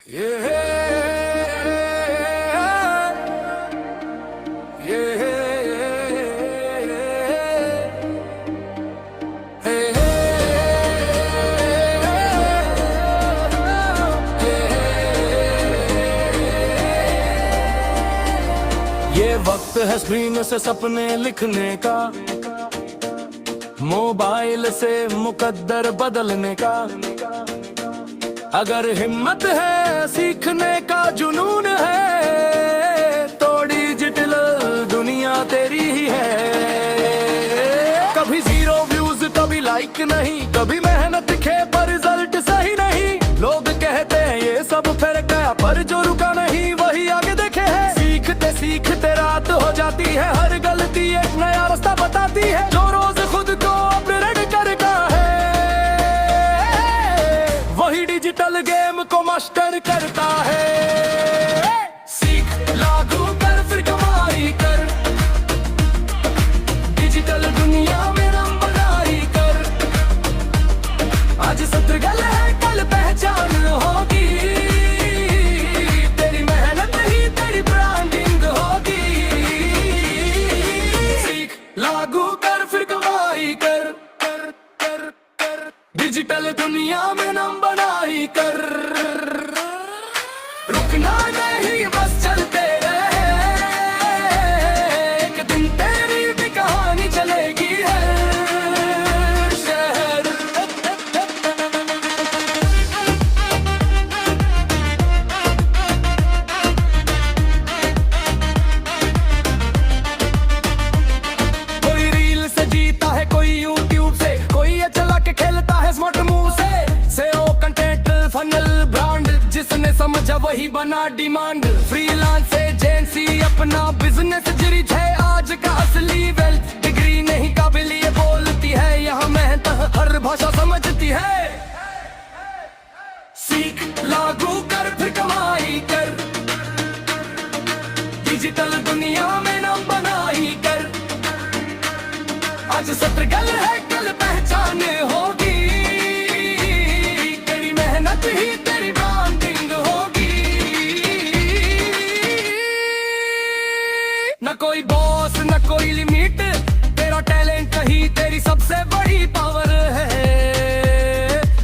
ये वक्त है स्क्रीन से सपने लिखने का, मोबाइल से मुकद्दर बदलने का। अगर हिम्मत है सीखने का जुनून है तो डिजिटल दुनिया तेरी ही है। कभी 0 व्यूज कभी लाइक नहीं, कभी मेहनत खे पर रिजल्ट सही नहीं। लोग कहते हैं ये सब फिर गया, पर जो रुका नहीं वही आगे देखे है। सीखते सीखते रात हो जाती है, हर गलती एक नया रास्ता बताती है। जो रोज खुद को अपग्रेड करता है वही डिजिटल गेम को मास्टर करता है। सीख लागू कर फिर कमाई कर, डिजिटल दुनिया में नाम बनाई कर। आज सत्र गल है कल पहचान होगी, तेरी मेहनत ही तेरी ब्रांडिंग होगी। सीख लागू कर फिर कमाई कर, कर कर कर डिजिटल दुनिया में नाम बनाई कर। रुकना नहीं बस चलते रहे, एक दिन तेरी भी कहानी चलेगी हर शहर। कोई रील से जीता है, कोई यूट्यूब से, कोई ये चला के खेलता है स्मार्ट मूव से। सेओ कंटेंट फनल ब्रांड जिसने समझा वही बना डिमांड। फ्रीलांस एजेंसी अपना बिजनेस जरिज है आज का असली वेल्थ। डिग्री नहीं काबिल ये बोलती है, यहाँ मेहनत हर भाषा समझती है। सीख लागू कर फिर कमाई कर, डिजिटल दुनिया में नाम बनाई कर। आज सत्र गल है कल पहचान होगी, तेरी मेहनत ही तेरी ब्रांडिंग होगी। न कोई बॉस न कोई लिमिट, तेरा टैलेंट ही तेरी सबसे बड़ी पावर है।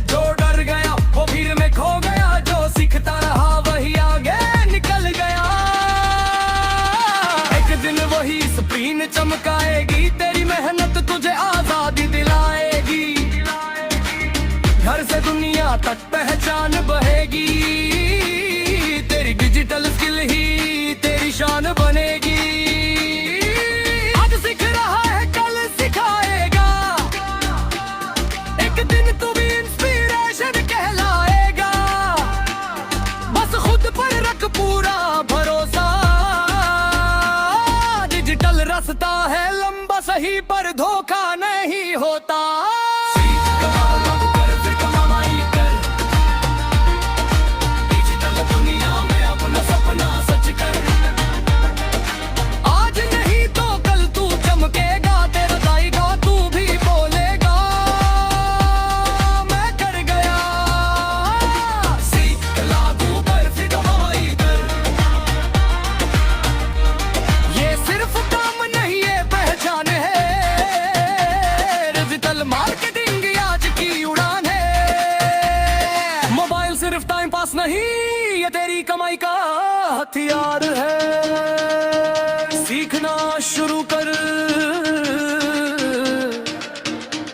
जो डर गया वो भीड़ में खो गया, जो सीखता रहा वही आगे निकल गया। एक दिन वही स्क्रीन चमकाएगी, तेरी मेहनत तुझे आजादी दिलाएगी। घर से दुनिया तक पहचान बहेगी, तेरी डिजिटल स्किल ही तेरी शान बनेगी। आज सीख रहा है कल सिखाएगा, एक दिन तू भी इंस्पिरेशन कहलाएगा। बस खुद पर रख पूरा भरोसा, डिजिटल रास्ता है लंबा सही पर धोखा नहीं होता। आज नहीं तो कल तू चमकेगा, तेरा जाएगा तू भी बोलेगा मैं कर गया। सीख लागू कर फिर कमाई कर, ये सिर्फ काम नहीं ये पहचान है। डिजिटल मार्केटिंग आज की उड़ान है। मोबाइल सिर्फ टाइम पास नहीं, ये तेरी कमाई का हथियार है। सीखना शुरू कर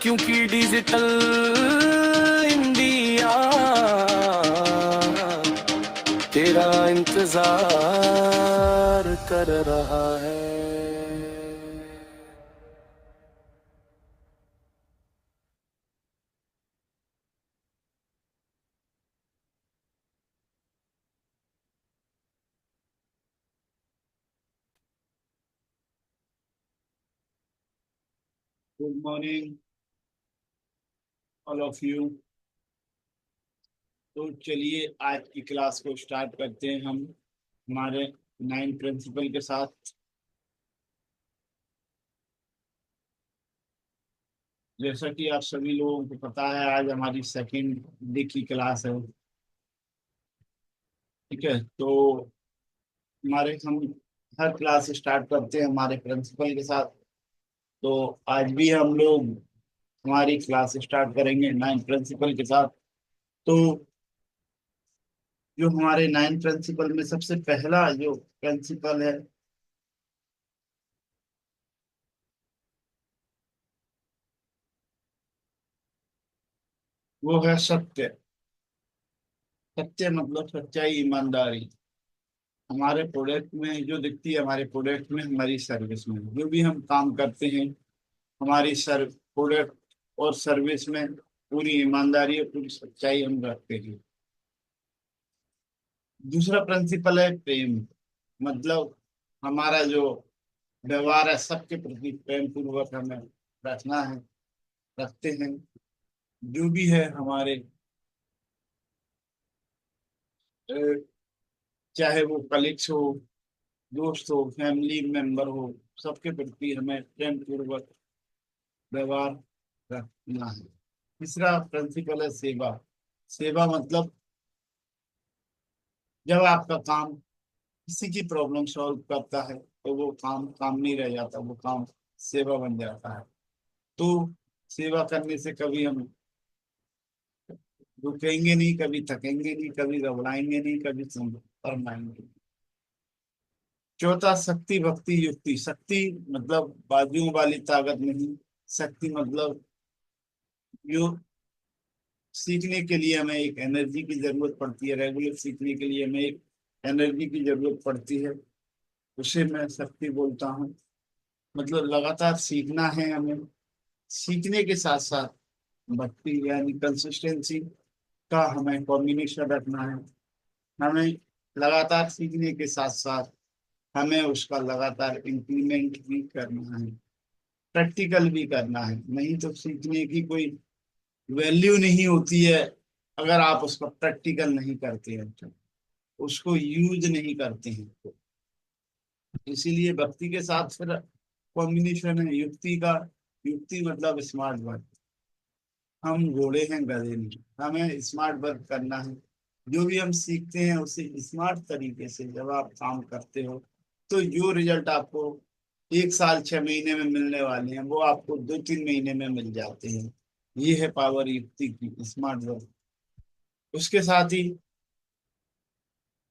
क्योंकि डिजिटल इंडिया तेरा इंतजार कर रहा है। Good morning all of you. तो चलिए आज की क्लास को स्टार्ट करते हैं हम हमारे 9 प्रिंसिपल के साथ। जैसा कि आप सभी लोगों को पता है आज हमारी सेकंड डे की क्लास है। ठीक है, तो हमारे हम हर क्लास स्टार्ट करते हैं हमारे प्रिंसिपल के साथ। तो आज भी हम लोग हमारी क्लास स्टार्ट करेंगे नाइन प्रिंसिपल के साथ। तो जो हमारे नाइन प्रिंसिपल में सबसे पहला जो प्रिंसिपल है वो है सत्य। सत्य मतलब सच्चाई, ईमानदारी। हमारे प्रोडक्ट में जो दिखती है, हमारे प्रोडक्ट में, हमारी सर्विस में, जो भी हम काम करते हैं, हमारी सर प्रोडक्ट और सर्विस में पूरी ईमानदारी और पूरी सच्चाई हम रखते हैं। दूसरा प्रिंसिपल है प्रेम। मतलब हमारा जो व्यवहार है सबके प्रति प्रेम पूर्वक हमें रखना है, रखते हैं। जो भी है हमारे अ, चाहे वो कलीग्स हो, दोस्त हो, फैमिली मेंबर हो, सबके प्रति हमें प्रेम पूर्वक व्यवहार रखना है। तीसरा प्रिंसिपल है सेवा। सेवा मतलब जब आपका काम किसी की प्रॉब्लम सॉल्व करता है तो वो काम काम नहीं रह जाता, वो काम सेवा बन जाता है। तो सेवा करने से कभी हम रुकेंगे नहीं, कभी थकेंगे नहीं, कभी घबराएंगे नहीं, कभी फरमाएंगे। चौथा शक्ति भक्ति युक्ति। शक्ति मतलब बाजुओं वाली ताकत नहीं। शक्ति मतलब जो सीखने के लिए हमें एक एनर्जी की जरूरत पड़ती है, रेगुलर सीखने के लिए हमें एक एनर्जी की जरूरत पड़ती है, उसे मैं शक्ति बोलता हूँ। मतलब लगातार सीखना है हमें। सीखने के साथ साथ भक्ति यानी कंसिस्टेंसी का हमें कॉम्बिनेशन रखना है। हमें लगातार सीखने के साथ साथ हमें उसका लगातार इम्प्लीमेंट भी करना है, प्रैक्टिकल भी करना है। नहीं तो सीखने की कोई वैल्यू नहीं होती है अगर आप उसका प्रैक्टिकल नहीं करते हैं, तो उसको यूज नहीं करते हैं। तो इसीलिए भक्ति के साथ फिर कॉम्बिनेशन है युक्ति का। युक्ति मतलब स्मार्ट वर्क। हम घोड़े हैं, गधे नहीं। हमें स्मार्ट वर्क करना है। जो भी हम सीखते हैं उसे स्मार्ट तरीके से जब आप काम करते हो तो जो रिजल्ट आपको एक साल 6 महीने में मिलने वाले हैं वो आपको 2-3 महीने में मिल जाते हैं। ये है पावर युक्ति की, स्मार्ट वर्क। उसके साथ ही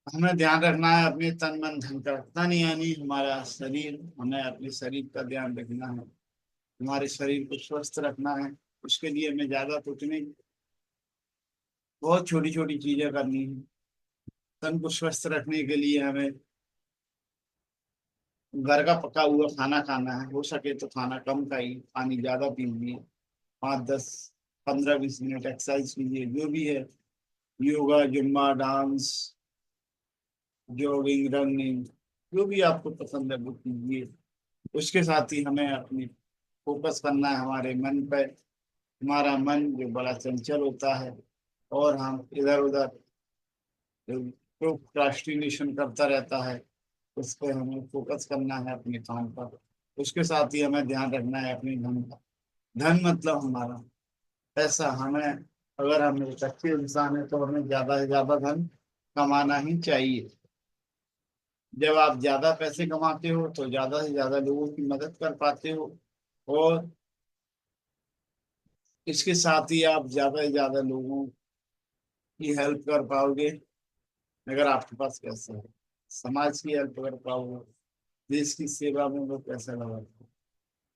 हमें ध्यान रखना है अपने तन मन धन का। तन यानी हमारा शरीर, हमें अपने शरीर का ध्यान रखना है, हमारे शरीर को स्वस्थ रखना है। उसके लिए हमें ज्यादा कुछ नहीं, बहुत छोटी छोटी चीजें करनी है। तन को स्वस्थ रखने के लिए हमें घर का पका हुआ खाना खाना है, हो सके तो खाना कम खाइए, पानी ज्यादा पीजिए, 5-10-15-20 मिनट एक्सरसाइज कीजिए, जो भी है, yoga, Zumba, dance, jogging, running, जो भी आपको पसंद है वो कीजिए। उसके साथ ही हमें अपनी फोकस करना है हमारे मन पर। हमारा मन जो बड़ा चंचल होता है और हम इधर उधर प्रोक्रास्टिनेशन करता रहता है, उस पर हमें फोकस करना है अपने काम पर। उसके साथ ही हमें ध्यान रखना है अपने धन का। धन मतलब हमारा पैसा। हमें, अगर हम एक अच्छे इंसान है तो हमें ज्यादा से ज्यादा धन कमाना ही चाहिए। जब आप ज्यादा पैसे कमाते हो तो ज्यादा से ज्यादा लोगों की मदद कर पाते हो, और इसके साथ ही आप ज्यादा से ज्यादा लोगों की हेल्प कर पाओगे। अगर आपके पास पैसा है, समाज की हेल्प कर पाओगे, देश की सेवा में वो पैसा लगा।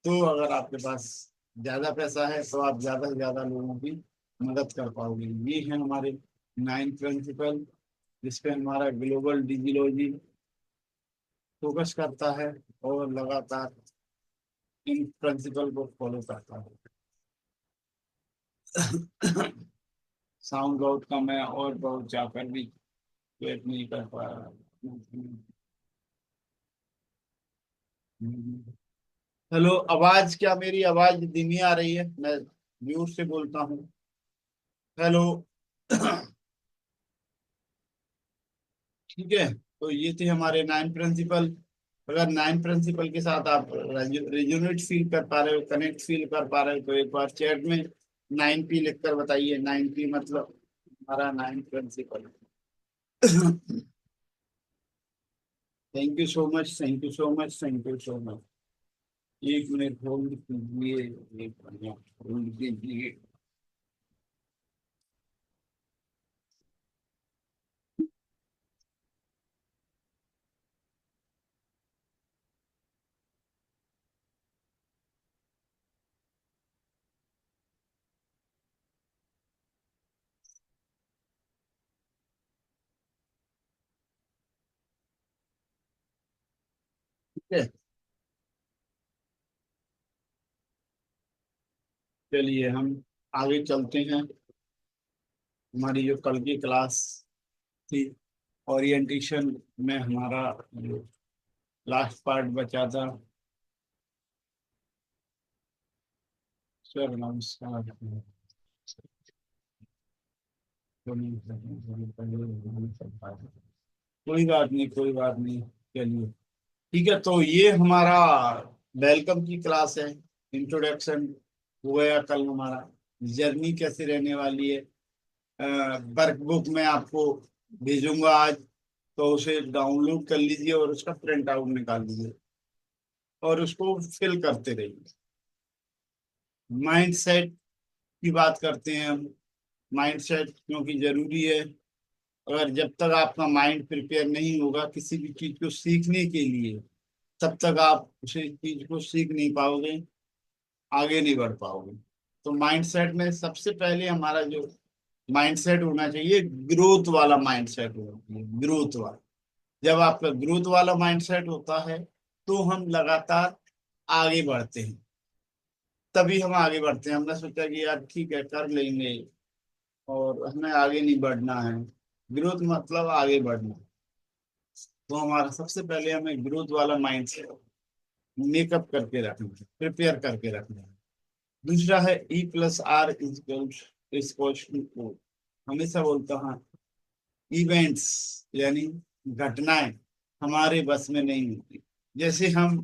तो अगर आपके पास ज्यादा पैसा है तो आप ज्यादा से ज्यादा लोगों की मदद कर पाओगे। ये है हमारे 9 प्रिंसिपल, जिसपे हमारा ग्लोबल डिजियोलॉजी फोकस करता है और लगातार इन प्रिंसिपल को फॉलो करता है। साउंड बहुत कम है और बहुत जाकर भी वेट नहीं कर पा रहा। हेलो, आवाज क्या, मेरी आवाज धीमी आ रही है? मैं जोर से बोलता हूँ। हेलो। ठीक है, तो ये थे हमारे 9 प्रिंसिपल। अगर 9 प्रिंसिपल के साथ आप रेजोनेट फील कर पा रहे हो, कनेक्ट फील कर पा रहे हो, तो एक बार चैट में 9P लिख कर बताइए। 9P मतलब हमारा 9 principal. Thank you so much, thank you so much, thank you so much. 1 minute hold कीजिए, एक मिनट होल्ड कीजिए। ठीक है, चलिए हम आगे चलते हैं। हमारी जो कल की क्लास थी, ओरिएंटेशन में हमारा जो लास्ट पार्ट बचा था। सर नमस्कार। कोई बात नहीं, कोई बात नहीं, चलिए ठीक है। तो ये हमारा वेलकम की क्लास है, इंट्रोडक्शन हो गया कल हमारा। जर्नी कैसे रहने वाली है, वर्कबुक में आपको भेजूंगा आज, तो उसे डाउनलोड कर लीजिए और उसका प्रिंट आउट निकाल लीजिए और उसको फिल करते रहिए। माइंड सेट की बात करते हैं हम। माइंड सेट क्योंकि जरूरी है। अगर जब तक आपका माइंड प्रिपेयर नहीं होगा किसी भी चीज को सीखने के लिए, तब तक आप उसी चीज को सीख नहीं पाओगे, आगे नहीं बढ़ पाओगे। तो माइंडसेट में सबसे पहले हमारा जो माइंडसेट होना चाहिए, ग्रोथ वाला माइंडसेट होना चाहिए, ग्रोथ वाला। जब आपका ग्रोथ वाला माइंडसेट होता है तो हम लगातार आगे बढ़ते हैं, तभी हम आगे बढ़ते हैं। हमने सोचा कि यार ठीक है कर लेंगे और हमें आगे नहीं बढ़ना है। ग्रोथ मतलब आगे बढ़ना। तो हमारा सबसे पहले हमें ग्रोथ वाला माइंडसेट मेकअप करके रखना है, प्रिपेयर करके रखना है। दूसरा है E+R=O। हमेशा बोलता हूँ, इवेंट्स यानी घटनाएं हमारे बस में नहीं होती। जैसे हम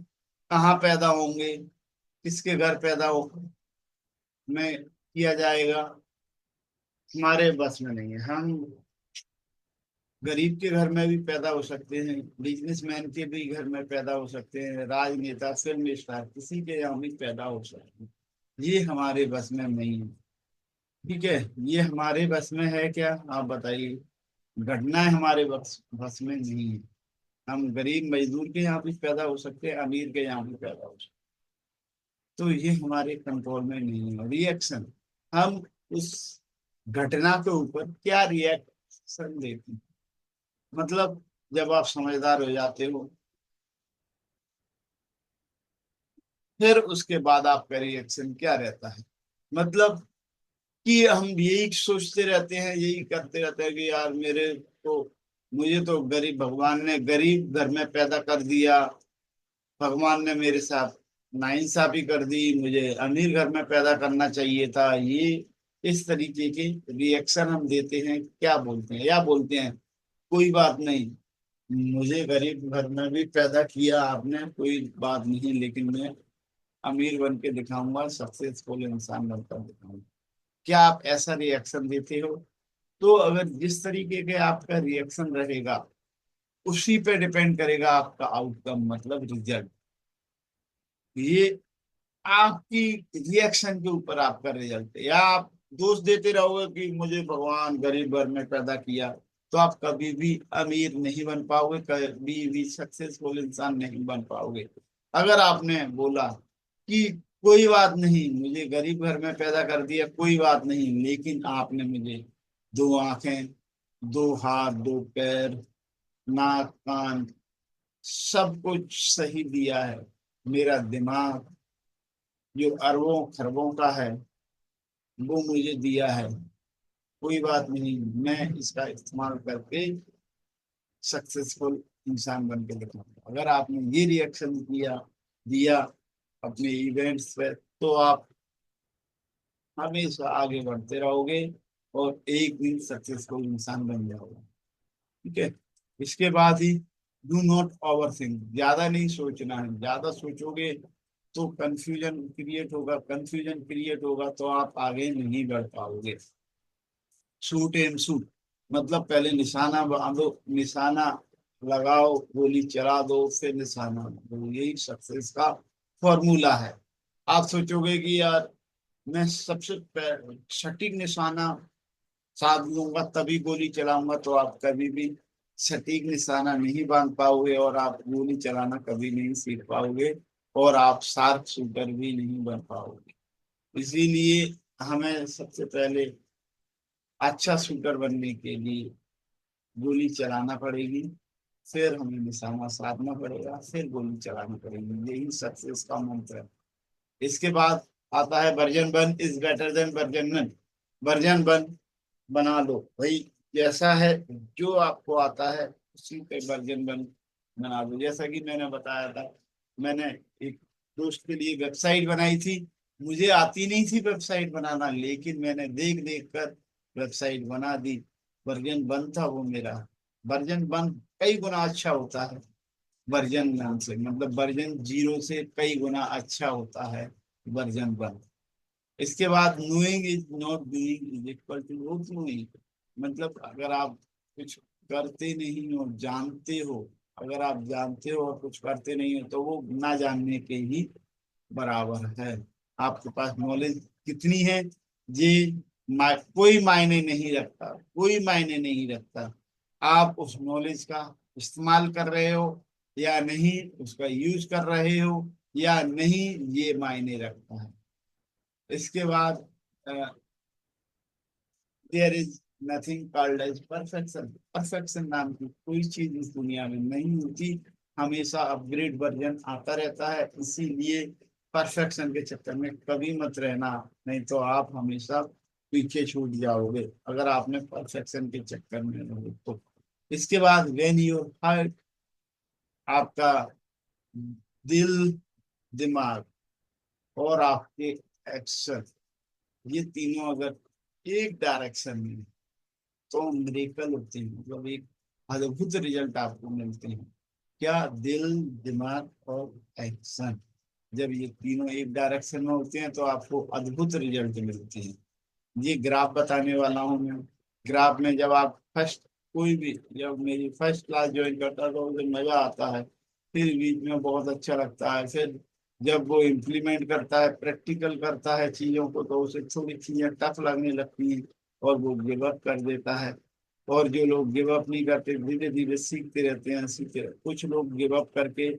कहाँ पैदा होंगे, किसके घर पैदा हो में किया जाएगा, हमारे बस में नहीं है। हम गरीब के घर में भी पैदा हो सकते हैं, बिजनेसमैन के भी घर में पैदा हो सकते हैं, राजनेता, फिल्म स्टार, किसी के यहाँ भी पैदा हो सकते हैं। ये हमारे बस में नहीं है। ठीक है, ये हमारे बस में है क्या, आप बताइए। घटनाएं हमारे बस में नहीं है। हम गरीब मजदूर के यहाँ भी पैदा हो सकते हैं, अमीर के यहाँ भी पैदा हो सकते हैं। तो ये हमारे कंट्रोल में नहीं है। रिएक्शन, हम उस घटना के ऊपर क्या रिएक्शन देते हैं। मतलब जब आप समझदार हो जाते हो, फिर उसके बाद आपका रिएक्शन क्या रहता है। मतलब कि हम यही सोचते रहते हैं, यही करते रहते हैं कि यार मेरे तो, मुझे तो गरीब, भगवान ने गरीब घर में पैदा कर दिया, भगवान ने मेरे साथ नाइंसाफी कर दी, मुझे अमीर घर में पैदा करना चाहिए था। ये इस तरीके के रिएक्शन हम देते हैं। क्या बोलते हैं, या बोलते हैं कोई बात नहीं, मुझे गरीब घर में भी पैदा किया आपने, कोई बात नहीं, लेकिन मैं अमीर बन के दिखाऊंगा, सक्सेसफुल इंसान बनकर दिखाऊंगा। क्या आप ऐसा रिएक्शन देते हो। तो अगर जिस तरीके के आपका रिएक्शन रहेगा, उसी पे डिपेंड करेगा आपका आउटकम, मतलब रिजल्ट। ये आपकी रिएक्शन के ऊपर आपका रिजल्ट है। या आप दोष देते रहोगे कि मुझे भगवान गरीब घर में पैदा किया, तो आप कभी भी अमीर नहीं बन पाओगे, कभी भी सक्सेसफुल इंसान नहीं बन पाओगे। अगर आपने बोला कि कोई बात नहीं, मुझे गरीब घर में पैदा कर दिया, कोई बात नहीं, लेकिन आपने मुझे 2 आंखें, 2 हाथ, 2 पैर, नाक, कान, सब कुछ सही दिया है, मेरा दिमाग जो अरबों खरबों का है वो मुझे दिया है, कोई बात नहीं, मैं इसका इस्तेमाल करके सक्सेसफुल इंसान बन के दिखाऊंगा। अगर आपने ये रिएक्शन किया दिया अपने इवेंट्स पे, तो आप हमेशा आगे बढ़ते रहोगे और एक दिन सक्सेसफुल इंसान बन जाओगे। ठीक है, इसके बाद ही डू नॉट ओवर थिंक। ज्यादा नहीं सोचना है, ज्यादा सोचोगे तो कंफ्यूजन क्रिएट होगा, कंफ्यूजन क्रिएट होगा तो आप आगे नहीं बढ़ पाओगे। शूट एंड शूट, मतलब पहले निशाना बांधो, निशाना लगाओ, गोली चला दो, फिर निशाना दो, यही सक्सेस का फॉर्मूला है। आप सोचोगे कि यार मैं सबसे सटीक निशाना साध लूंगा तभी गोली चलाऊंगा, तो आप कभी भी सटीक निशाना नहीं बांध पाओगे और आप गोली चलाना कभी नहीं सीख पाओगे और आप शार्प शूटर भी नहीं बन पाओगे। इसीलिए हमें सबसे पहले अच्छा शूटर बनने के लिए गोली चलाना पड़ेगी, फिर हमें निशाना साधना पड़ेगा, फिर गोली चलानी पड़ेगी। यही सक्सेस का मंत्र है। इसके बाद आता है version 1 is better than version 1। Version 1 बना लो भाई, जैसा है जो आपको आता है उसी पे वर्जन 1 बना दो। जैसा कि मैंने बताया था, मैंने एक दोस्त के लिए वेबसाइट बनाई थी। मुझे आती नहीं थी वेबसाइट बनाना, लेकिन मैंने देख देख कर वेबसाइट बना दी। वर्जन 1 था वो मेरा। वर्जन 1 कई गुना अच्छा होता है वर्जन 1 से, मतलब वर्जन 0 से कई गुना अच्छा होता है वर्जन 1। इसके बाद knowing is not doing is equal to not knowing. मतलब अगर आप कुछ करते नहीं हो, जानते हो, अगर आप जानते हो और कुछ करते नहीं हो तो वो ना जानने के ही बराबर है। आपके पास नॉलेज कितनी है ये कोई मायने नहीं रखता, कोई मायने नहीं रखता। आप उस नॉलेज का इस्तेमाल कर रहे हो या नहीं, उसका यूज कर रहे हो या नहीं, ये मायने रखता है। इसके बाद there is nothing called as perfection. Perfection नाम की कोई चीज इस दुनिया में नहीं होती। हमेशा अपग्रेड वर्जन आता रहता है, इसीलिए परफेक्शन के चक्कर में कभी मत रहना, नहीं तो आप हमेशा पीछे छूट जाओगे अगर आपने परफेक्शन के चक्कर में रहे तो। इसके बाद व्हेन योर हार्ट, आपका दिल, दिमाग और आपके एक्शन, ये तीनों अगर एक डायरेक्शन में तो मिरेकल होते हैं, मतलब एक अद्भुत रिजल्ट आपको मिलते हैं। क्या? दिल, दिमाग और एक्शन, जब ये तीनों एक डायरेक्शन में होते हैं तो आपको अद्भुत रिजल्ट मिलते हैं। ये ग्राफ बताने वाला हूँ मैं। ग्राफ में जब आप फर्स्ट, कोई भी जब मेरी फर्स्ट क्लास ज्वाइन करता तो उसे मजा आता है, फिर बीच में बहुत अच्छा लगता है, फिर जब वो इम्प्लीमेंट करता है, प्रैक्टिकल करता है चीजों को, तो उसे थोड़ी चीजें टफ लगने लगती हैं और वो गिव अप कर देता है। और जो लोग गिव अप नहीं करते, धीरे धीरे सीखते रहते हैं, कुछ लोग गिव अप करके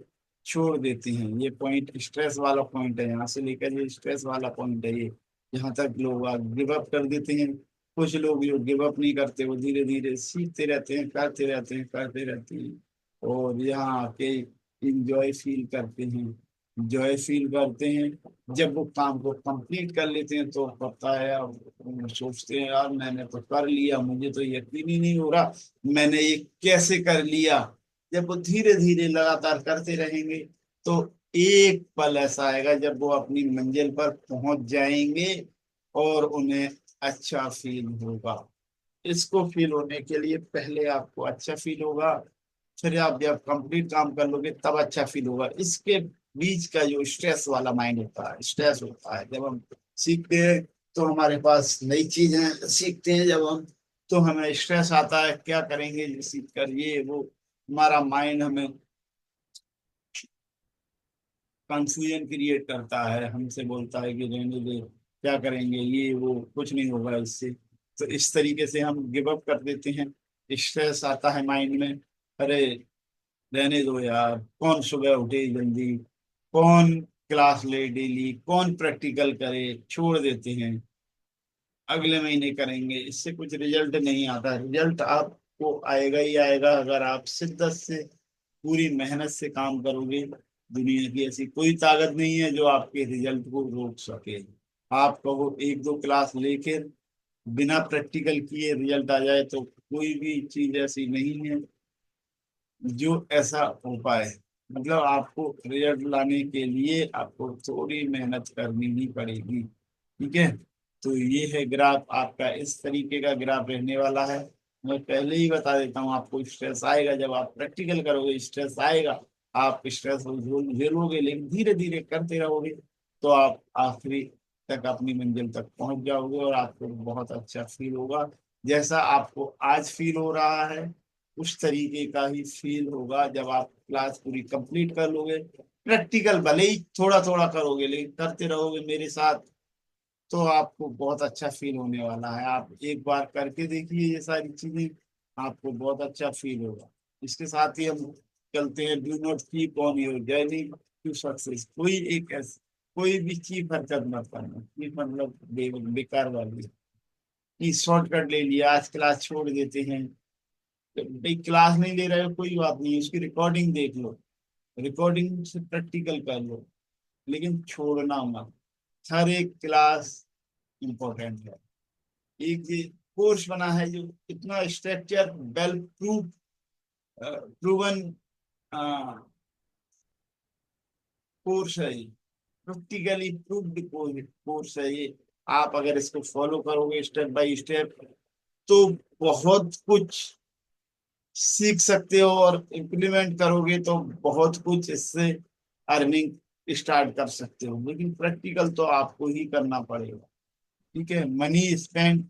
छोड़ देते हैं। ये पॉइंट स्ट्रेस वाला पॉइंट है, यहाँ से लेकर ये स्ट्रेस वाला पॉइंट है ये, जहाँ तक लोग गिव अप कर देते हैं। कुछ लोग जो गिव अप नहीं करते, वो धीरे धीरे सीखते रहते हैं, करते रहते हैं, करते रहते हैं, और यहाँ आके इंजॉय फील करते हैं, जॉय फील करते हैं। जब वो काम को कंप्लीट कर लेते हैं तो पता है यार, वो सोचते हैं यार मैंने तो कर लिया, मुझे तो यकीन ही नहीं हो रहा मैंने ये कैसे कर लिया। जब वो धीरे धीरे लगातार करते रहेंगे तो एक पल ऐसा आएगा जब वो अपनी मंजिल पर पहुंच जाएंगे और उन्हें अच्छा फील होगा। इसको फील होने के लिए पहले आपको अच्छा फील होगा, फिर आप जब कंप्लीट काम कर लोगे तब अच्छा फील होगा। इसके बीच का जो स्ट्रेस वाला माइंड होता है, स्ट्रेस होता है जब हम सीखते हैं, तो हमारे पास नई चीजें सीखते हैं जब हम, तो हमें स्ट्रेस आता है क्या करेंगे सीख कर, ये वो, हमारा माइंड हमें कंफ्यूजन क्रिएट करता है, हमसे बोलता है कि रहने दे, क्या करेंगे, ये वो, कुछ नहीं होगा इससे। तो इस तरीके से हम गिव अप कर देते हैं। स्ट्रेस आता है माइंड में, अरे रहने दो यार, कौन सुबह उठे जल्दी, कौन क्लास ले डेली, कौन प्रैक्टिकल करे, छोड़ देते हैं, अगले महीने करेंगे, इससे कुछ रिजल्ट नहीं आता। रिजल्ट आपको आएगा ही आएगा अगर आप शिद्दत से, पूरी मेहनत से काम करोगे। दुनिया की ऐसी कोई ताकत नहीं है जो आपके रिजल्ट को रोक सके। आप कहो एक दो क्लास लेकर बिना प्रैक्टिकल किए रिजल्ट आ जाए, तो कोई भी चीज ऐसी नहीं है जो ऐसा हो पाए। मतलब आपको रिजल्ट लाने के लिए आपको थोड़ी मेहनत करनी ही पड़ेगी। ठीक है, तो ये है ग्राफ आपका, इस तरीके का ग्राफ रहने वाला है। मैं पहले ही बता देता हूँ, आपको स्ट्रेस आएगा जब आप प्रैक्टिकल करोगे, स्ट्रेस आएगा, आप स्ट्रेस झेलोगे, लेकिन धीरे धीरे करते रहोगे तो आप आखिरी तक अपनी मंजिल तक पहुंच जाओगे और आपको बहुत अच्छा फील होगा, जैसा आपको आज फील हो रहा है। उस तरीके का ही फील होगा जब आप क्लास पूरी कंप्लीट कर लोगे। प्रैक्टिकल भले ही थोड़ा थोड़ा करोगे, लेकिन करते रहोगे मेरे साथ, तो आपको बहुत अच्छा फील होने वाला है। आप एक बार करके देखिए ये सारी चीजें, आपको बहुत अच्छा फील होगा। इसके साथ ही हम चलते हैं, do not keep on your journey to success. कोई भी चीज हरकत मत करना, ये मतलब बेकार वाली है कि शॉर्टकट ले लिया, आज क्लास छोड़ देते हैं। तो भाई क्लास नहीं ले रहे हो कोई बात नहीं, उसकी रिकॉर्डिंग देख लो, रिकॉर्डिंग से प्रैक्टिकल कर लो, लेकिन छोड़ना मत। हर एक क्लास इम्पोर्टेंट है। एक ये कोर्स बना है जो इतना स्ट्रक्चर, वेल प्रूवन कोर्स है, ये प्रैक्टिकली प्रूव्ड कोर्स है ये। आप अगर इसको फॉलो करोगे स्टेप बाय स्टेप, तो बहुत कुछ सीख सकते हो, और इम्प्लीमेंट करोगे तो बहुत कुछ इससे अर्निंग स्टार्ट कर सकते हो। लेकिन प्रैक्टिकल तो आपको ही करना पड़ेगा। ठीक है, मनी स्पेंड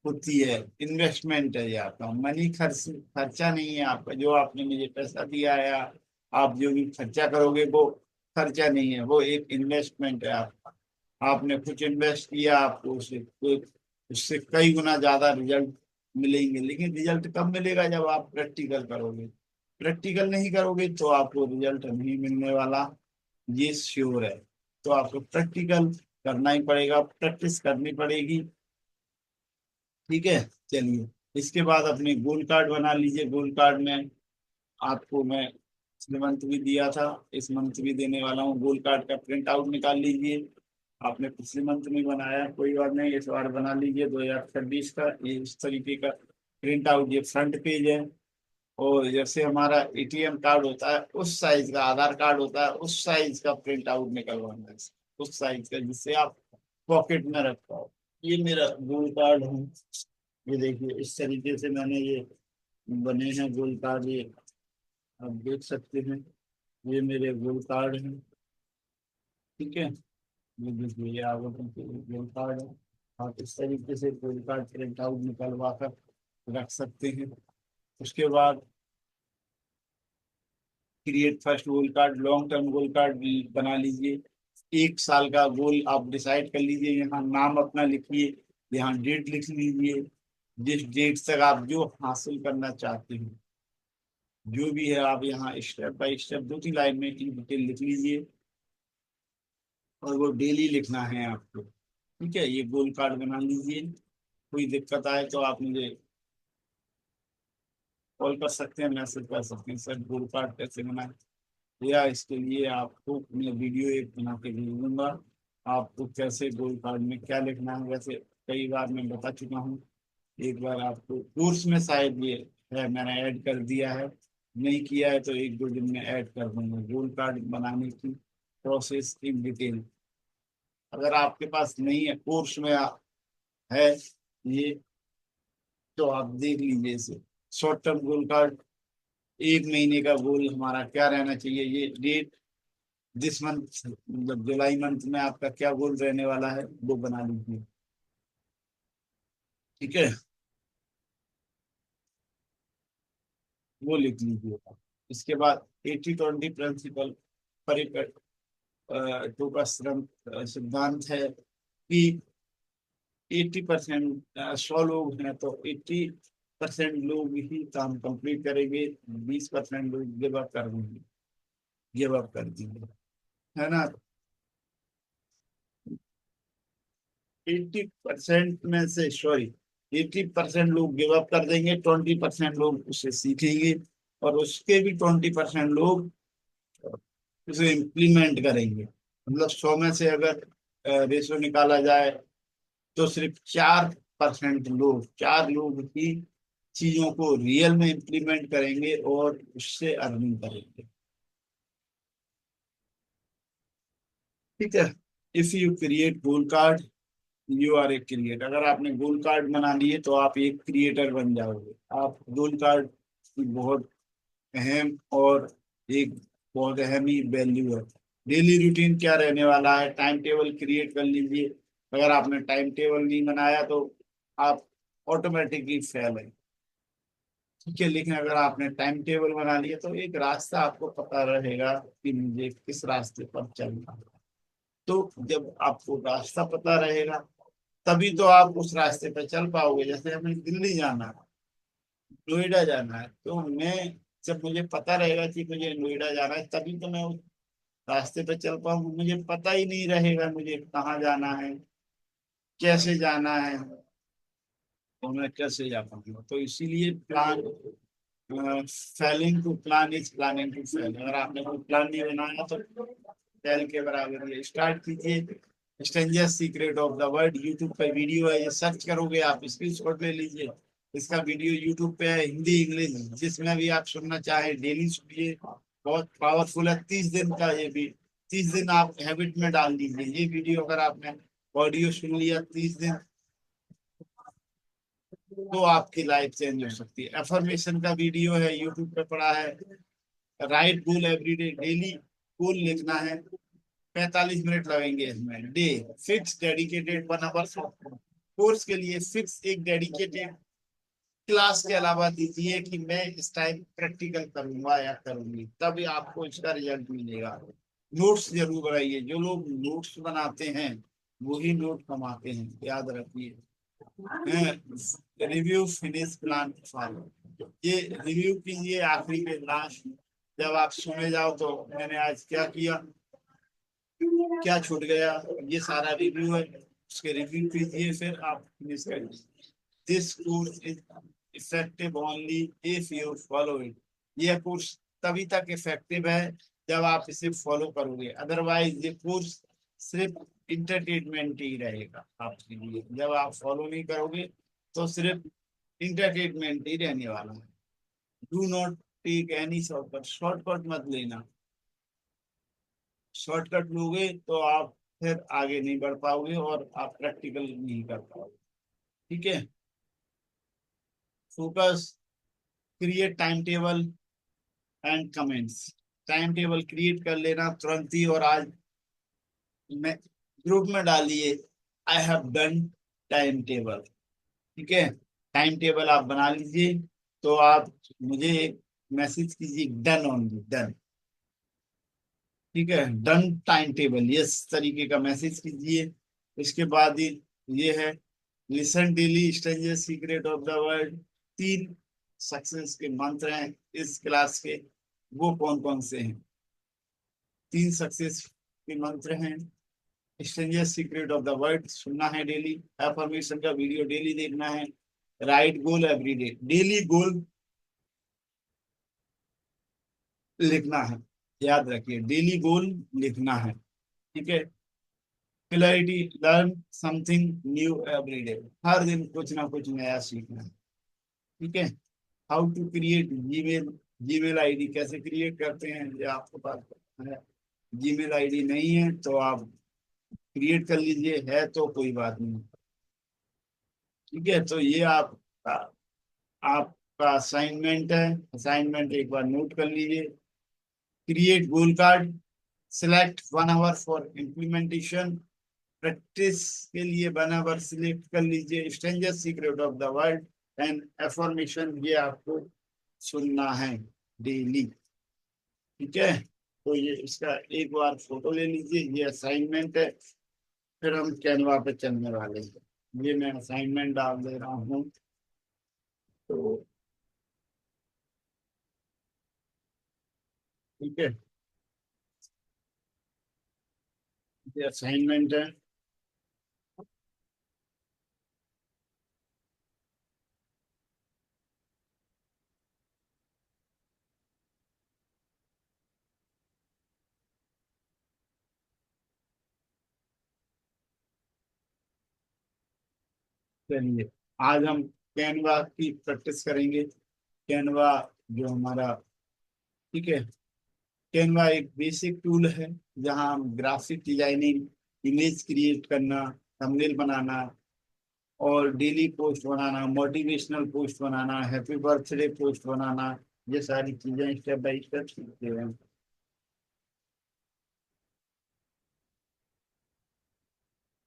होती है, इन्वेस्टमेंट है ये आपका। मनी खर्चा नहीं है आपका। जो आपने मुझे पैसा दिया है, आप जो भी खर्चा करोगे वो खर्चा नहीं है, वो एक इन्वेस्टमेंट है आपका। आपने कुछ इन्वेस्ट किया, आपको उससे कई गुना ज्यादा रिजल्ट मिलेंगे। लेकिन रिजल्ट कब मिलेगा? जब आप प्रैक्टिकल करोगे। प्रैक्टिकल नहीं करोगे तो आपको रिजल्ट नहीं मिलने वाला, ये श्योर है। तो आपको प्रैक्टिकल करना ही पड़ेगा, प्रैक्टिस करनी पड़ेगी। ठीक है, चलिए। इसके बाद अपने गोल कार्ड बना लीजिए। गोल कार्ड में आपको मैं पिछले मंथ भी दिया था, इस मंथ भी देने वाला हूँ। गोल कार्ड का प्रिंट आउट निकाल लीजिए। आपने पिछले मंथ में बनाया, कोई बात नहीं, इस बार बना लीजिए 2026 का। ये इस तरीके का प्रिंट आउट, ये फ्रंट पेज है। और जैसे हमारा एटीएम कार्ड होता है उस साइज का, आधार कार्ड होता है उस साइज का प्रिंट आउट निकलवाना है, उस साइज का, जिससे आप पॉकेट में रख पाओ। ये मेरा गोल कार्ड है। ये देखिए इस तरीके से मैंने ये बने हैं गोल कार्ड, ये आप देख सकते हैं। ये मेरे गोल कार्ड हैं। ठीक है, ये देखिए ये आगे गोल कार्ड है। आप इस तरीके से गोल कार्ड प्रिंट आउट निकलवा कर रख सकते हैं। उसके बाद create first goal card, long term goal card बना लीजिए। 1 साल का गोल आप डिसाइड कर लीजिए। यहाँ नाम अपना लिखिए, यहाँ डेट लिख लीजिए, जिस डेट तक आप जो हासिल करना चाहते हो, जो भी है आप यहाँ स्टेप बाय स्टेप 2-3 लाइन में इन डिटेल लिख लीजिए। और वो डेली लिखना है आपको। ठीक है, ये गोल कार्ड बना लीजिए। कोई दिक्कत आए तो आप मुझे कॉल कर सकते हैं, मैसेज कर सकते हैं, सर गोल कार्ड कैसे बनाए, या इसके लिए आपको मैं वीडियो एक बना के भेज दूंगा, आपको कैसे गोल कार्ड में क्या लिखना है। वैसे कई बार मैं बता चुका हूँ, एक बार आपको कोर्स में शायद ये है, मैंने ऐड कर दिया है। नहीं किया है तो 1-2 दिन में ऐड कर दूंगा गोल कार्ड बनाने की प्रोसेस इन डिटेल। अगर आपके पास नहीं है, कोर्स में है ये, तो आप देख लीजिए इसे। शॉर्ट टर्म गोल कार्ड, 1 महीने का गोल हमारा क्या रहना चाहिए, ये डेट, दिस मंथ, मतलब जुलाई मंथ में आपका क्या गोल रहने वाला है वो बना लीजिए। ठीक है, वो लिख लीजिए। इसके बाद 80-20 प्रिंसिपल, परिपटों का श्रम सिद्धांत है कि 80%, 100 लोग हैं तो 80% लोग ही काम कंप्लीट करेंगे, 20% लोग गिव अप कर देंगे, गिव अप कर देंगे, है ना। 80% में से, सॉरी, 80% लोग गिव अप कर देंगे, 20% लोग उसे सीखेंगे, और उसके भी 20% लोग उसे इम्प्लीमेंट करेंगे। मतलब 100 में से अगर रेशो निकाला जाए तो सिर्फ 4 लोग ही चीजों को रियल में इम्प्लीमेंट करेंगे और उससे अर्निंग करेंगे। ठीक है, if you create goal card, you are a creator. अगर आपने गोल कार्ड बना लिए तो आप एक क्रिएटर बन जाओगे। आप गोल कार्ड की बहुत अहम और एक बहुत अहम ही वैल्यू है। डेली रूटीन क्या रहने वाला है, टाइम टेबल क्रिएट कर लीजिए। अगर आपने टाइम टेबल नहीं बनाया तो आप ऑटोमेटिकली फेल है। ठीक है, लेकिन अगर आपने टाइम टेबल बना लिया तो एक रास्ता आपको पता रहेगा कि मुझे किस रास्ते पर चलना है। तो जब आपको रास्ता पता रहेगा तभी तो आप उस रास्ते पर चल पाओगे। जैसे हमें दिल्ली जाना है, नोएडा जाना है, तो मैं जब मुझे पता रहेगा कि मुझे नोएडा जाना है तभी तो मैं उस रास्ते पे चल पाऊंगा। मुझे पता ही नहीं रहेगा मुझे कहाँ जाना है, कैसे जाना है, तो मैं कैसे जा पाऊंगा। तो इसीलिए plan, failing to plan is planning to fail. अगर आपने कोई प्लान नहीं बनाया तो फेल के बराबर है। स्टार्ट कीजिए stranger secret of the world, YouTube पे वीडियो है, ये सर्च करोगे आप, स्क्रीनशॉट ले लीजिए। इसका वीडियो यूट्यूब पे है, हिंदी इंग्लिश जिसमें भी आप सुनना चाहे डेली सुनिए। बहुत पावरफुल है, 30 दिन का ये भी। 30 दिन आप हैबिट में डाल दीजिए ये वीडियो। अगर आपने ऑडियो सुन लिया 30 दिन, तो आपकी लाइफ चेंज हो सकती है। एफर्मेशन का वीडियो है, यूट्यूब पे पड़ा है। Write goal every day, daily goal लिखना है। 45 मिनट लगेंगे इसमें। Day fix dedicated 1 hour course के लिए फिक्स एक डेडिकेटेड क्लास के अलावा दीजिए कि मैं इस टाइम प्रैक्टिकल करूंगा या करूंगी, तभी आपको इसका रिजल्ट मिलेगा। नोट्स जरूर बनाइए, जो लोग नोट्स बनाते हैं वही नोट कमाते हैं, याद रखिए। रिव्यू फिनिश प्लान फॉलो, ये रिव्यू कीजिए आखिरी में लास्ट। जब आप सोने जाओ तो मैंने आज क्या किया, क्या छूट गया, ये सारा रिव्यू है, उसके रिव्यू कीजिए फिर आप फिनिश करिए। This course is effective only if you follow it. ये कोर्स तभी तक इफेक्टिव है जब आप इसे फॉलो करोगे, अदरवाइज ये कोर्स सिर्फ इंटरटेनमेंट ही रहेगा आपके लिए। जब आप फॉलो नहीं करोगे तो सिर्फ इंटरटेनमेंट ही रहने वाला है। Do not take any shortcut, shortcut मत लेना। शॉर्टकट लोगे तो आप फिर आगे नहीं बढ़ पाओगे और आप प्रैक्टिकल नहीं कर पाओगे। ठीक है, focus, create time table and comments. Time table create कर लेना तुरंत ही, और आज मैं ग्रुप में डालिए I have done time table. ठीक है, टाइम टेबल आप बना लीजिए। तो आप मुझे एक मैसेज कीजिए, डन ओनली, डन। ठीक है, डन टाइम टेबल, ये इस तरीके का मैसेज कीजिए। इसके बाद ये है listen daily stranger secret of the world. 3 success के मंत्र हैं इस क्लास के, वो कौन कौन से हैं? 3 सक्सेस के मंत्र हैं। Stranger secret of the world सुनना है डेली, एफर्मेशन का वीडियो डेली देखना है, write goal every day, daily goal लिखना है। याद रखिए डेली गोल लिखना है। ठीक है, clarity, learn something new every day, हर दिन कुछ ना कुछ नया सीखना है। ठीक है, how to create Gmail, Gmail ID कैसे क्रिएट करते हैं ये आपको पास है। जीमेल आईडी नहीं है तो आप क्रिएट कर लीजिए, है तो कोई बात नहीं। ठीक है, तो ये आपका असाइनमेंट है। असाइनमेंट एक बार नोट कर लीजिए। Create goal card, select 1 hour for implementation, practice के लिए 1 आवर सिलेक्ट कर लीजिए। Stranger secret of the world and affirmation, ये आपको सुनना है डेली। ठीक है, तो ये इसका एक बार फोटो ले लीजिए, ये असाइनमेंट है। फिर हम कैनवा पे चलने वाले हैं। ये मैं असाइनमेंट डाल दे रहा हूँ। तो ठीक है, ये असाइनमेंट है। चलिए, आज हम कैनवा की प्रैक्टिस करेंगे। कैनवा जो हमारा, ठीक है, कैनवा एक बेसिक टूल है जहां हम ग्राफिक डिजाइनिंग, इमेज क्रिएट करना, थंबनेल बनाना और डेली पोस्ट बनाना, मोटिवेशनल पोस्ट बनाना, हैप्पी बर्थडे पोस्ट बनाना, ये सारी चीजें स्टेप बाय स्टेप सीखते हैं।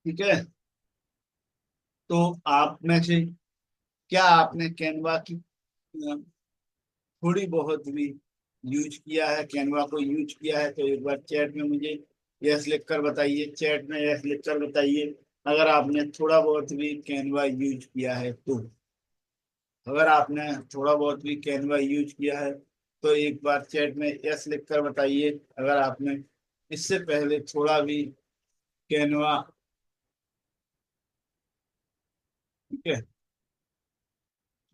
ठीक है, तो आप में से क्या आपने कैनवा की थोड़ी बहुत भी यूज किया है, कैनवा को यूज किया है, तो एक बार चैट में मुझे यस लिख कर बताइए, चैट में यस लिख कर बताइए अगर आपने थोड़ा बहुत भी कैनवा यूज किया है तो। अगर आपने थोड़ा बहुत भी कैनवा यूज किया है तो एक बार चैट में यस लिख कर बताइए अगर आपने इससे पहले थोड़ा भी कैनवा। ठीक है,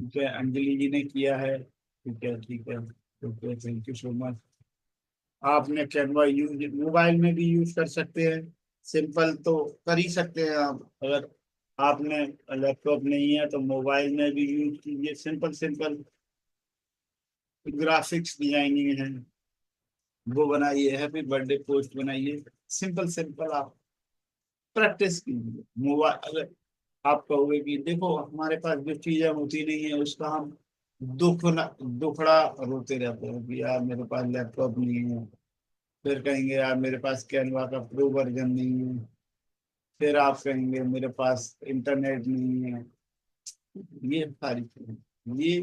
ठीक है, अंजलि जी ने किया है, ठीक है, ठीक है, ठीक है, थैंक यू सो मच। आपने कैनवा यूज मोबाइल में भी यूज कर सकते हैं, सिंपल तो कर ही सकते हैं आप। अगर आपने लैपटॉप नहीं है तो मोबाइल में भी यूज कीजिए, सिंपल सिंपल ग्राफिक्स डिजाइनिंग है वो बनाइए, हैप्पी बर्थडे पोस्ट बनाइए, सिंपल सिंपल आप प्रैक्टिस कीजिए। मोबाइल अगर आप कहोगे कि देखो हमारे पास जो चीजें होती नहीं है उसका हम दुखड़ा रोते रहते हैं कि यार मेरे पास लैपटॉप नहीं है, फिर कहेंगे यार मेरे पास कैनवा का प्रो वर्जन नहीं है, फिर आप कहेंगे मेरे पास इंटरनेट नहीं है। ये सारी चीजें, ये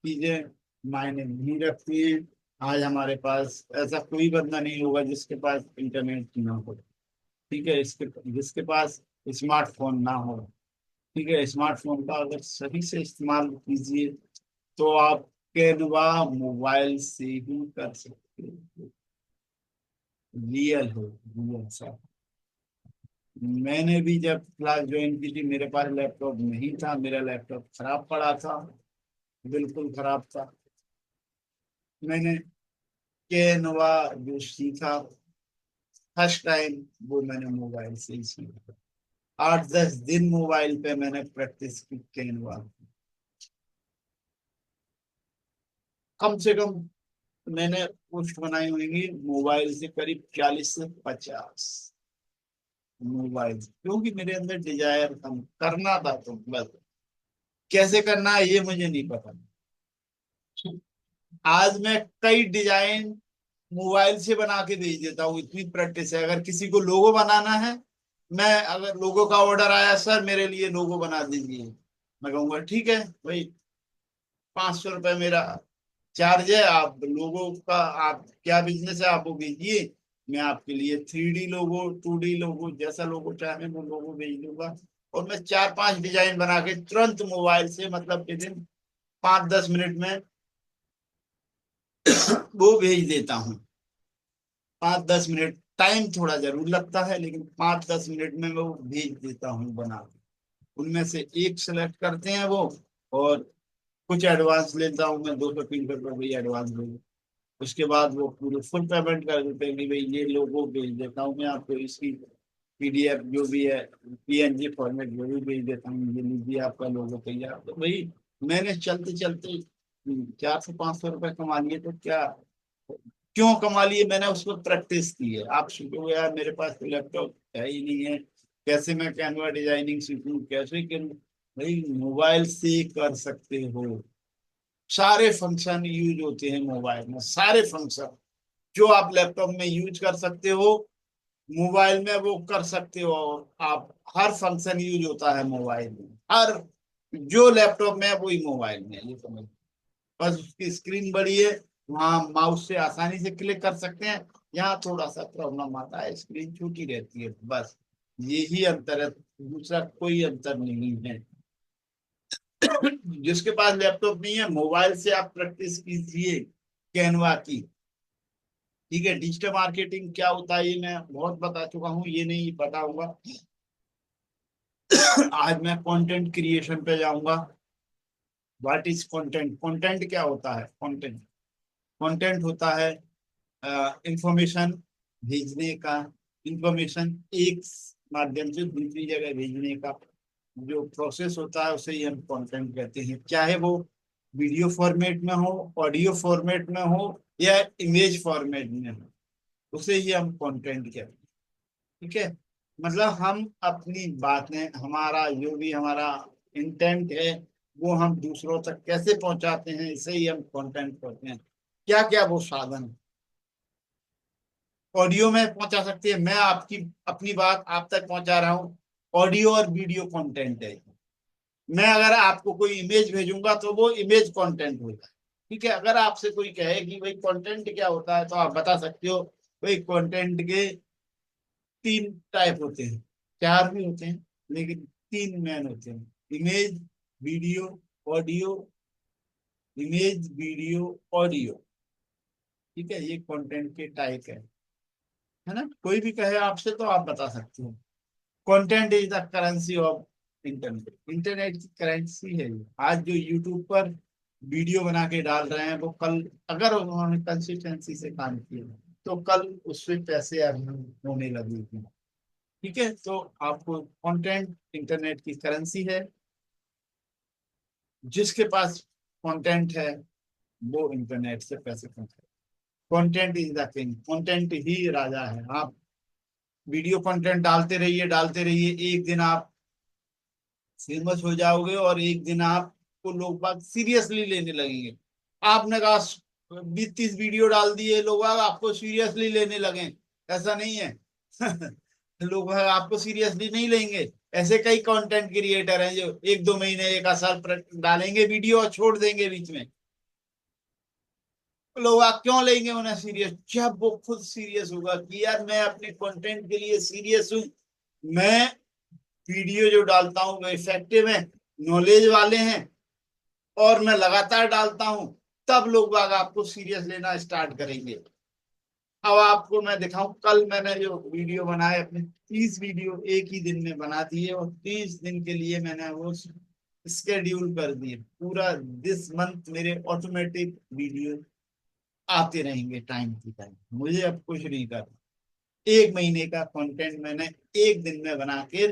चीजें मायने नहीं रखती हैं। आज हमारे पास ऐसा कोई बंदा नहीं होगा जिसके पास इंटरनेट ना हो, ठीक है, इसके जिसके पास स्मार्टफोन ना हो। ठीक है, स्मार्टफोन का अगर सही से इस्तेमाल कीजिए तो आप कैनवा मोबाइल से ही कर सकते हो। रियल हो, रियल सा। मैंने भी जब क्लास ज्वाइन की थी मेरे पास लैपटॉप नहीं था, मेरा लैपटॉप खराब पड़ा था, बिल्कुल खराब था। मैंने कैनवा जो सीखा फर्स्ट टाइम वो मैंने मोबाइल से ही सीखा। 8-10 दिन मोबाइल पे मैंने प्रैक्टिस की कैनवा, कम से कम मैंने पोस्ट बनाई होंगी मोबाइल से करीब 40 से 50 मोबाइल, क्योंकि मेरे अंदर डिजायर था, करना था तो बस। कैसे करना है ये मुझे नहीं पता। आज मैं कई डिजाइन मोबाइल से बना के भेज देता हूँ, इतनी प्रैक्टिस है। अगर किसी को लोगो बनाना है, मैं अगर लोगो का ऑर्डर आया सर मेरे लिए लोगो बना दीजिए, मैं कहूँगा ठीक है भाई, 500 रुपये मेरा चार्ज है, आप लोगो का आप क्या बिजनेस है आप वो भेजिए, मैं आपके लिए 3D लोगो 2D लोगो जैसा लोगो चाहे वो लोगो भेज दूंगा। और मैं 4-5 डिजाइन बना के तुरंत मोबाइल से, मतलब विद इन 5-10 मिनट में वो भेज देता हूँ। 5-10 मिनट, टाइम थोड़ा जरूर लगता है लेकिन 5-10 मिनट में मैं वो भेज देता हूँ बना के। उनमें से एक सेलेक्ट करते हैं वो, और कुछ एडवांस लेता हूँ मैं, 200-300 रुपये भाई एडवांस ले। उसके बाद वो पूरे फुल पेमेंट कर देते हैं कि भाई ये लोगो भेज देता हूँ मैं आपको, इसकी PDF जो भी है, PNG फॉर्मेट जो भी भेज देता हूँ, ये लीजिए आपका लोगो तैयार। तो भाई मैंने चलते चलते 400-500 रुपये कमा लिए, तो क्या क्यों कमा लिए, मैंने उस पर प्रैक्टिस की है। आप सीखोगे यार मेरे पास तो लैपटॉप है ही नहीं है, कैसे मैं कैनवा डिजाइनिंग सीखूं, कैसे करूं, भाई मोबाइल से कर सकते हो। सारे फंक्शन यूज होते हैं मोबाइल में, सारे फंक्शन जो आप लैपटॉप में यूज कर सकते हो मोबाइल में वो कर सकते हो। आप हर फंक्शन यूज होता है मोबाइल में, हर जो लैपटॉप में है वही मोबाइल में है, ये समझ। बस उसकी स्क्रीन बड़ी है, वहाँ माउस से आसानी से क्लिक कर सकते हैं। यहाँ थोड़ा सा प्रॉब्लम आता है, स्क्रीन छोटी रहती है, बस यही अंतर है, दूसरा कोई अंतर नहीं है। जिसके पास लैपटॉप नहीं है मोबाइल से आप प्रैक्टिस कीजिए कैनवा की। ठीक है, डिजिटल मार्केटिंग क्या होता है ये मैं बहुत बता चुका हूँ, ये नहीं पता होगा। आज मैं कंटेंट क्रिएशन पे जाऊंगा। व्हाट इज कंटेंट, कंटेंट क्या होता है, कंटेंट कंटेंट होता है इंफॉर्मेशन भेजने का, इंफॉर्मेशन एक माध्यम से दूसरी जगह भेजने का जो प्रोसेस होता है उसे ही हम कंटेंट कहते हैं। चाहे वो वीडियो फॉर्मेट में हो, ऑडियो फॉर्मेट में हो, या इमेज फॉर्मेट में हो, उसे ही हम कंटेंट कहते हैं। ठीक है, मतलब हम अपनी बातें, हमारा जो भी हमारा इंटेंट है वो हम दूसरों तक कैसे पहुंचाते हैं, इसे ही हम कंटेंट कहते हैं। क्या क्या वो साधन ऑडियो में पहुंचा सकती है, मैं आपकी अपनी बात आप तक पहुंचा रहा हूँ, ऑडियो और वीडियो कंटेंट है। मैं अगर आपको कोई इमेज भेजूंगा तो वो इमेज कंटेंट होगा। ठीक है, अगर आपसे कोई कहे कि भाई कंटेंट क्या होता है, तो आप बता सकते हो भाई कंटेंट के 3 टाइप होते हैं, 4 भी होते हैं, लेकिन 3 मेन होते हैं। Image, video, audio. Image, video, audio. ठीक है, ये कंटेंट के टाइप है ना। कोई भी कहे आपसे तो आप बता सकते हो। Content is the currency of internet. Internet की करेंसी है ये। आज जो यूट्यूब पर वीडियो बना के डाल रहे हैं, वो कल अगर उन्होंने कंसिस्टेंसी से काम किया तो कल उससे पैसे अर्न होने लगेगी। ठीक है, तो आपको कंटेंट इंटरनेट की करेंसी है। जिसके पास कंटेंट है वो इंटरनेट से पैसे कमाता है। Content is the king. Content ही राजा है। आप वीडियो कंटेंट डालते रहिए, एक दिन आप फेमस हो जाओगे और एक दिन आपको लोग बात सीरियसली लेने लगेंगे। आपने कहा 20-30 वीडियो डाल दिए, लोग बाग आपको सीरियसली लेने लगे, ऐसा नहीं है। लोग बाग आपको सीरियसली नहीं लेंगे। ऐसे कई कंटेंट क्रिएटर हैं जो 1-2 महीने, 1 आध साल डालेंगे वीडियो और छोड़ देंगे बीच में। लोग आप क्यों लेंगे उन्हें सीरियस? जब वो खुद सीरियस होगा कि यार मैं अपने कंटेंट के लिए सीरियस हूं, मैं वीडियो जो डालता हूँ वो इफेक्टिव है, नॉलेज वाले हैं, और मैं लगातार डालता हूं, तब लोग बाग आपको सीरियस लेना स्टार्ट करेंगे। अब आपको मैं दिखाऊं, कल मैंने जो वीडियो बनाए अपने 30 वीडियो एक ही दिन में बना दिए, और 30 दिन के लिए मैंने वो स्केड्यूल कर दिए। पूरा दिस मंथ मेरे ऑटोमेटिक वीडियो आते रहेंगे टाइम टू टाइम। मुझे अब कुछ नहीं करना। 1 महीने का कंटेंट मैंने एक दिन में बना के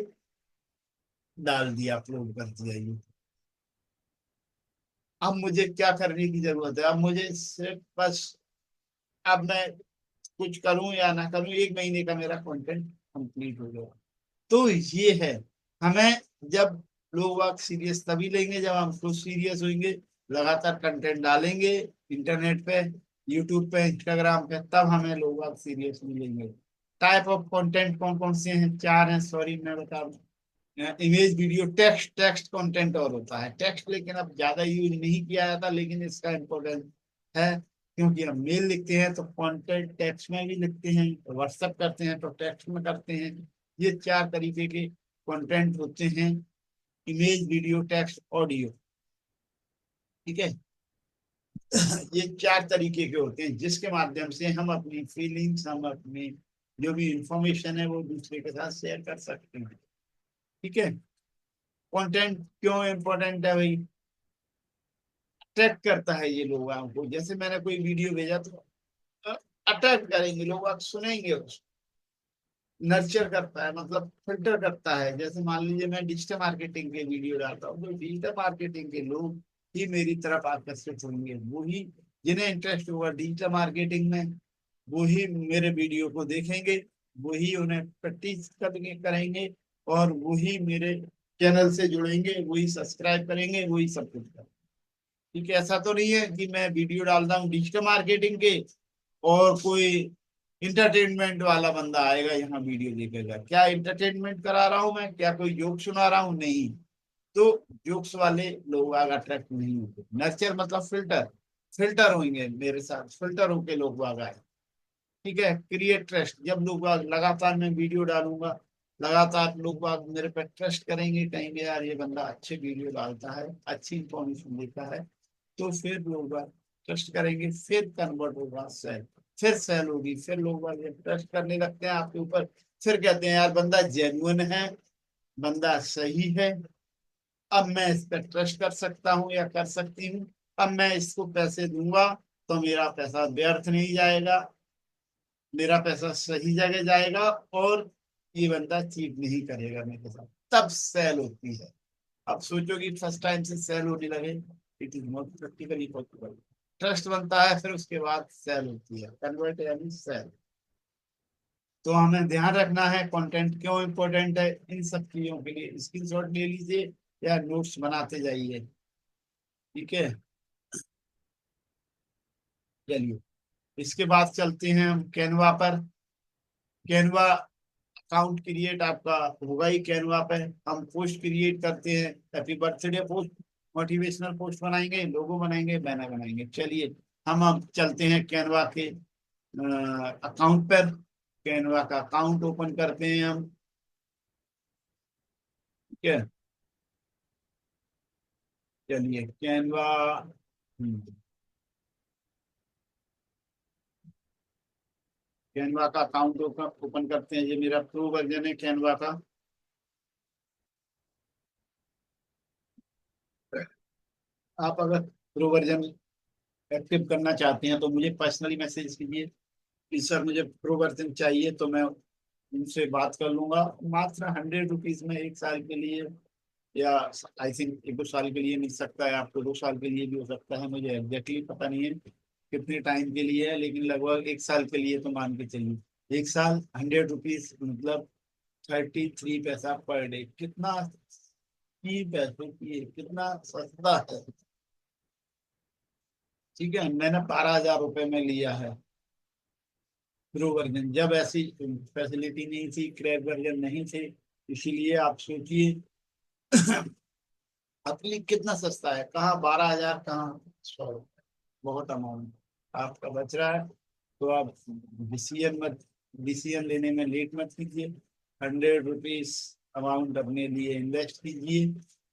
डाल दिया, अपलोड कर दिया ये। अब मुझे क्या करने की जरूरत है? अब मुझे सिर्फ बस, अब मैं कुछ करूं या ना करूं, 1 महीने का मेरा कंटेंट कंप्लीट हो गया। तो ये है, हमें जब लोग आप सीरियस तभी लेंगे जब हम खुद सीरियस होंगे, लगातार कंटेंट डालेंगे इंटरनेट पे, यूट्यूब पे, इंस्टाग्राम पे, तब हमें लोग आप सीरियसली लेंगे। टाइप ऑफ कंटेंट कौन कौन से हैं? 4 हैं, सॉरी मैं बता दूं। Image, video, text. Text content और होता है टेक्स्ट, लेकिन अब ज्यादा यूज नहीं किया जाता, लेकिन इसका इम्पोर्टेंस है, क्योंकि हम मेल लिखते हैं तो कंटेंट टेक्स्ट में भी लिखते हैं, व्हाट्सएप करते हैं तो टेक्स्ट में करते हैं। ये 4 तरीके के कंटेंट होते हैं, इमेज, वीडियो, टेक्स्ट, ऑडियो। ठीक है। ये 4 तरीके के होते हैं जिसके माध्यम से हम अपनी फीलिंग्स, हम अपनी जो भी इंफॉर्मेशन है वो दूसरे के साथ शेयर कर सकते हैं। ठीक है। कंटेंट क्यों इम्पोर्टेंट है भाई? अट्रैक्ट करता है ये लोगों को। जैसे मैंने कोई वीडियो भेजा तो अट्रैक्ट करेंगे लोग, आप सुनेंगे उसको। नर्चर करता है, मतलब फिल्टर करता है। जैसे मान लीजिए मैं डिजिटल मार्केटिंग के वीडियो डालता हूँ, तो डिजिटल मार्केटिंग के लोग ही मेरी तरफ आकर्षित होंगे। वही जिन्हें इंटरेस्ट होगा डिजिटल मार्केटिंग में, वही मेरे वीडियो को देखेंगे, वही उन्हें प्रैक्टिस करेंगे, और वही मेरे चैनल से जुड़ेंगे, वही सब्सक्राइब करेंगे, वही सब कुछ करेंगे। ठीक है, ऐसा तो नहीं है कि मैं वीडियो डालता हूँ डिजिटल मार्केटिंग के और कोई इंटरटेनमेंट वाला बंदा आएगा यहाँ वीडियो देखेगा। क्या इंटरटेनमेंट करा रहा हूँ मैं? क्या कोई जोक सुना रहा हूँ? नहीं। तो जोक्स वाले लोग आग अट्रैक्ट नहीं होते। नर्चर मतलब फिल्टर। फिल्टर होंगे मेरे साथ, फिल्टर होके लोग आग आए। ठीक है। Create trust. जब लोग लगातार मैं वीडियो डालूंगा, लगातार लोग मेरे पे ट्रस्ट करेंगे, कहेंगे यार ये बंदा अच्छे वीडियो डालता है, अच्छी इंफॉर्मेशन देता है, तो फिर लोग ट्रस्ट करेंगे, फिर कन्वर्ट होगा सेल, फिर सेल होगी, फिर लोग ट्रस्ट करने लगते हैं आपके ऊपर। फिर कहते हैं यार बंदा जेन्युइन है, बंदा सही है, अब मैं इस पर ट्रस्ट कर सकता हूँ या कर सकती हूँ। अब मैं इसको पैसे दूंगा तो मेरा पैसा व्यर्थ नहीं जाएगा, मेरा पैसा सही जगह जाएगा, और ये बंदा चीट नहीं करेगा मेरे साथ। तब सेल होती है। अब सोचो कि फर्स्ट टाइम से सेल होने लगे, it is not practically possible. Trust बनता है, फिर उसके बाद सेल होती है, कन्वर्ट यानी सेल। तो हमें ध्यान रखना है कंटेंट क्यों इंपॉर्टेंट है। इन सब चीजों के लिए स्क्रीनशॉट ले लीजिए या नोट्स बनाते जाइए। ठीक है। चलिए, इसके बाद चलते हैं हम कैनवा पर। कैनवा अकाउंट क्रिएट आपका होगा ही कैनवा पे। हम पोस्ट क्रिएट करते हैं, happy birthday post, motivational post बनाएंगे, लोगो बनाएंगे, बैनर बनाएंगे। चलिए हम अब चलते हैं कैनवा के अकाउंट पर। कैनवा का अकाउंट ओपन करते हैं हम। ठीक है, चलिए कैनवा कैनवा का अकाउंट ओपन करते हैं। ये मेरा प्रो वर्जन है कैनवा का। आप अगर प्रो वर्जन एक्टिव करना चाहते हैं तो मुझे पर्सनली मैसेज कीजिए कि सर मुझे प्रो वर्जन चाहिए, तो मैं उनसे बात कर लूंगा। मात्र 100 रुपीज में 1 साल के लिए, या आई थिंक 1-2 साल के लिए मिल सकता है आपको, 2 साल के लिए भी हो सकता है, मुझे एग्जैक्टली पता नहीं है कितने टाइम के लिए है, लेकिन लगभग 1 साल के लिए तो मान के चलिए। 1 साल 100 रुपीज मतलब 33 पैसा पर डे। कितना चीप है, सोचिए कितना सस्ता है। ठीक है, मैंने 12,000 रुपये में लिया है प्रो वर्जन, जब ऐसी फैसिलिटी नहीं थी, क्रैक वर्जन नहीं थे, इसीलिए आप सोचिए अपनी कितना सस्ता है। कहाँ 12,000, कहाँ 100 रुपये, बहुत अमाउंट आपका बच रहा है। तो आप डिसीजन लेने में लेट मत कीजिए। 100 रुपीज अमाउंट अपने लिए इन्वेस्ट कीजिए।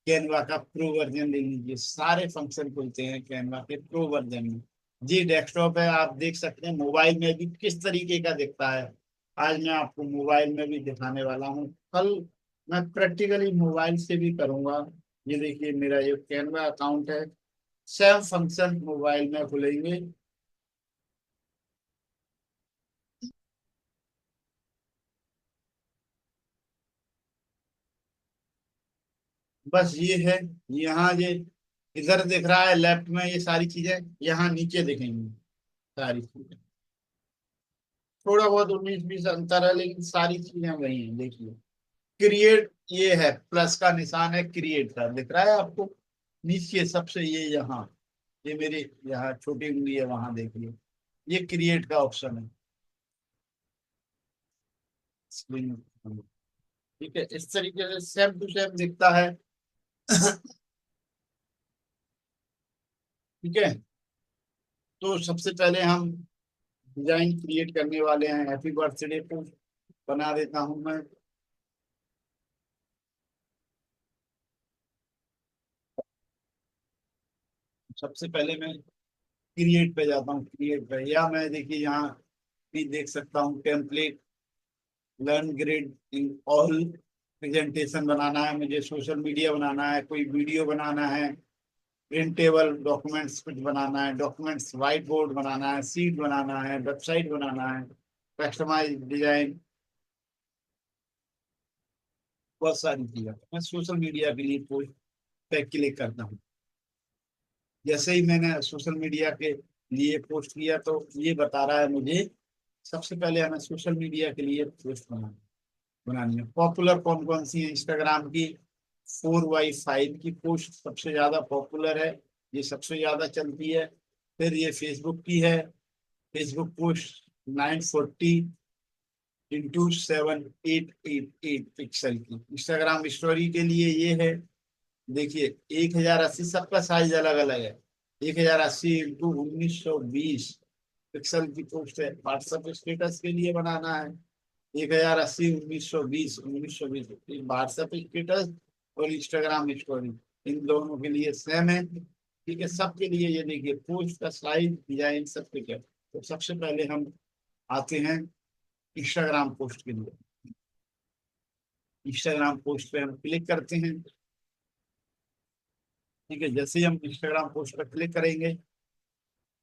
कैनवा का प्रो वर्जन ले लीजिए, सारे फंक्शन खुलते हैं कैनवा के प्रो वर्जन में। जी डेस्कटॉप है, आप देख सकते हैं। मोबाइल में भी किस तरीके का दिखता है, आज मैं आपको मोबाइल में भी दिखाने वाला हूँ। कल मैं प्रैक्टिकली मोबाइल से भी करूंगा। ये देखिए मेरा ये कैनवा अकाउंट है, सब फंक्शन मोबाइल में खुलेंगे। बस ये है, यहाँ ये इधर दिख रहा है लेफ्ट में, ये सारी चीजें यहाँ नीचे दिखेंगी सारी चीजें। थोड़ा बहुत 19-20 अंतर है, लेकिन सारी चीजें वही हैं। देखिए क्रिएट, ये है प्लस का निशान है, क्रिएट का दिख रहा है आपको नीचे सबसे। ये यहाँ, ये मेरी यहाँ छोटी उंगली है, वहां देखिए ये क्रिएट का ऑप्शन है स्क्रीन। ठीक है, इस तरीके से सेम टू सेम दिखता है। ठीक है, तो सबसे पहले हम डिजाइन क्रिएट करने वाले हैं। हैप्पी बर्थडे को बना देता हूं मैं। सबसे पहले मैं क्रिएट पे जाता हूँ, क्रिएट पे, या मैं देखिए यहाँ भी देख सकता हूँ template, learn grid in all. Presentation बनाना है मुझे, सोशल मीडिया बनाना है, कोई वीडियो बनाना है, प्रिंटेबल डॉक्यूमेंट्स कुछ बनाना है, डॉक्यूमेंट्स वाइट बोर्ड बनाना है, सीट बनाना है, वेबसाइट बनाना है, कस्टमाइज डिजाइन, बहुत सारी चीजें। मैं सोशल मीडिया के लिए पोस्ट पे क्लिक करता हूँ। जैसे ही मैंने सोशल मीडिया के लिए पोस्ट किया तो ये बता रहा है मुझे सबसे पहले हमें सोशल मीडिया के लिए पोस्ट बनानी है। पॉपुलर कौन कौन सी है, इंस्टाग्राम की 4x5 की पोस्ट सबसे ज्यादा पॉपुलर है, ये सबसे ज्यादा चलती है। फिर ये फेसबुक की है, फेसबुक पोस्ट 940x7888 पिक्सल की। इंस्टाग्राम स्टोरी के लिए ये है, देखिए 1080, सबका साइज अलग अलग है। 1080x1920 पिक्सल की पोस्ट है। व्हाट्सएप स्टेटस के लिए बनाना है 1080x1920 व्हाट्सएप स्टेटस और इंस्टाग्राम स्टोरी, इन दोनों के लिए सेम है। ठीक है, सबके लिए ये देखिए पोस्ट का साइज, डिजाइन सब कुछ है। तो सबसे पहले हम आते हैं इंस्टाग्राम पोस्ट के लिए। इंस्टाग्राम पोस्ट पे हम क्लिक करते हैं। ठीक है, जैसे ही हम इंस्टाग्राम पोस्ट पर क्लिक करेंगे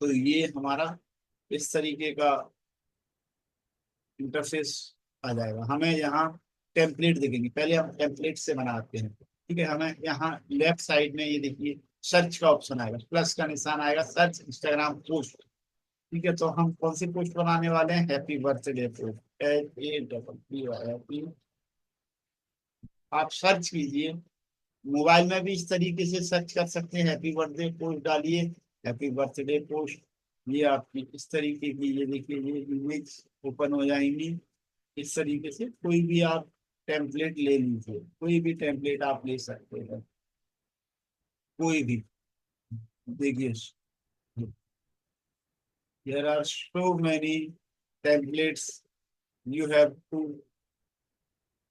तो ये हमारा इस तरीके का इंटरफेस आ जाएगा। हमें यहाँ टेम्पलेट दिखेंगे, पहले हम टेम्पलेट से बनाते हैं। ठीक है, हमें यहाँ लेफ्ट साइड में ये देखिए सर्च का ऑप्शन आएगा, प्लस का निशान आएगा, सर्च इंस्टाग्राम पोस्ट। ठीक है, तो हम कौन सी पोस्ट बनाने वाले हैं, हैप्पी बर्थडे पोस्ट, हैप्पी। आप सर्च कीजिए, मोबाइल में भी इस तरीके से सर्च कर सकते हैं, हैप्पी बर्थडे पोस्ट डालिए, हैप्पी बर्थडे पोस्ट। ये आपकी इस तरीके की, ये देखिए ये इमेज ओपन हो जाएंगी। इस तरीके से कोई भी आप टेम्पलेट ले लीजिए, कोई भी टेम्पलेट आप ले सकते हैं। कोई भी, देखिए, there are so many templates, you have to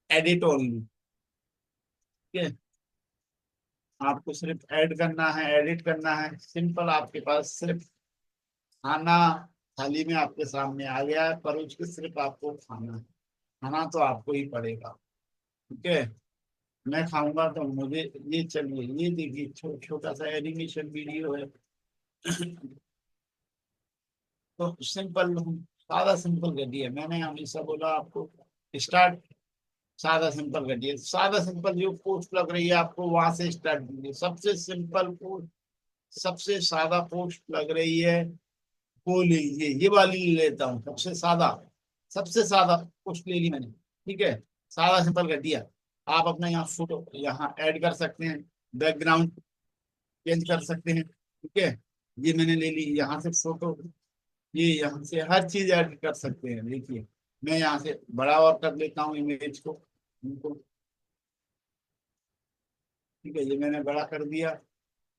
edit only. ठीक है, आपको सिर्फ ऐड करना है, एडिट करना है, सिंपल। आपके पास सिर्फ खाना थाली में आपके सामने आ गया है, पर उसके सिर्फ आपको खाना है, खाना तो आपको ही पड़ेगा। ठीक है, मैं खाऊंगा तो मुझे, ये चलिए ये देखिए, छोटा सा एनिमेशन वीडियो है। तो सिंपल, सादा सिंपल कर दिया मैंने, हमेशा बोला आपको स्टार्ट सादा सिंपल कर दिया। सादा सिंपल जो पोस्ट लग रही है आपको, वहां से स्टार्ट कीजिए। सबसे सिंपल पोस्ट, सबसे सादा पोस्ट लग रही है, वो लीजिए, ये वाली ले लेता हूँ, सबसे सादा पोस्ट ले ली मैंने। ठीक है, सादा सिंपल कर दिया। आप अपना यहाँ फोटो यहाँ ऐड कर सकते हैं, बैकग्राउंड चेंज कर सकते हैं। ठीक है, ये मैंने ले ली यहाँ से फोटो, ये यहाँ से हर चीज ऐड कर सकते हैं। देखिए, मैं यहाँ से बड़ा और कर लेता हूँ इमेज को, इनको। ठीक है, ये मैंने बड़ा कर दिया।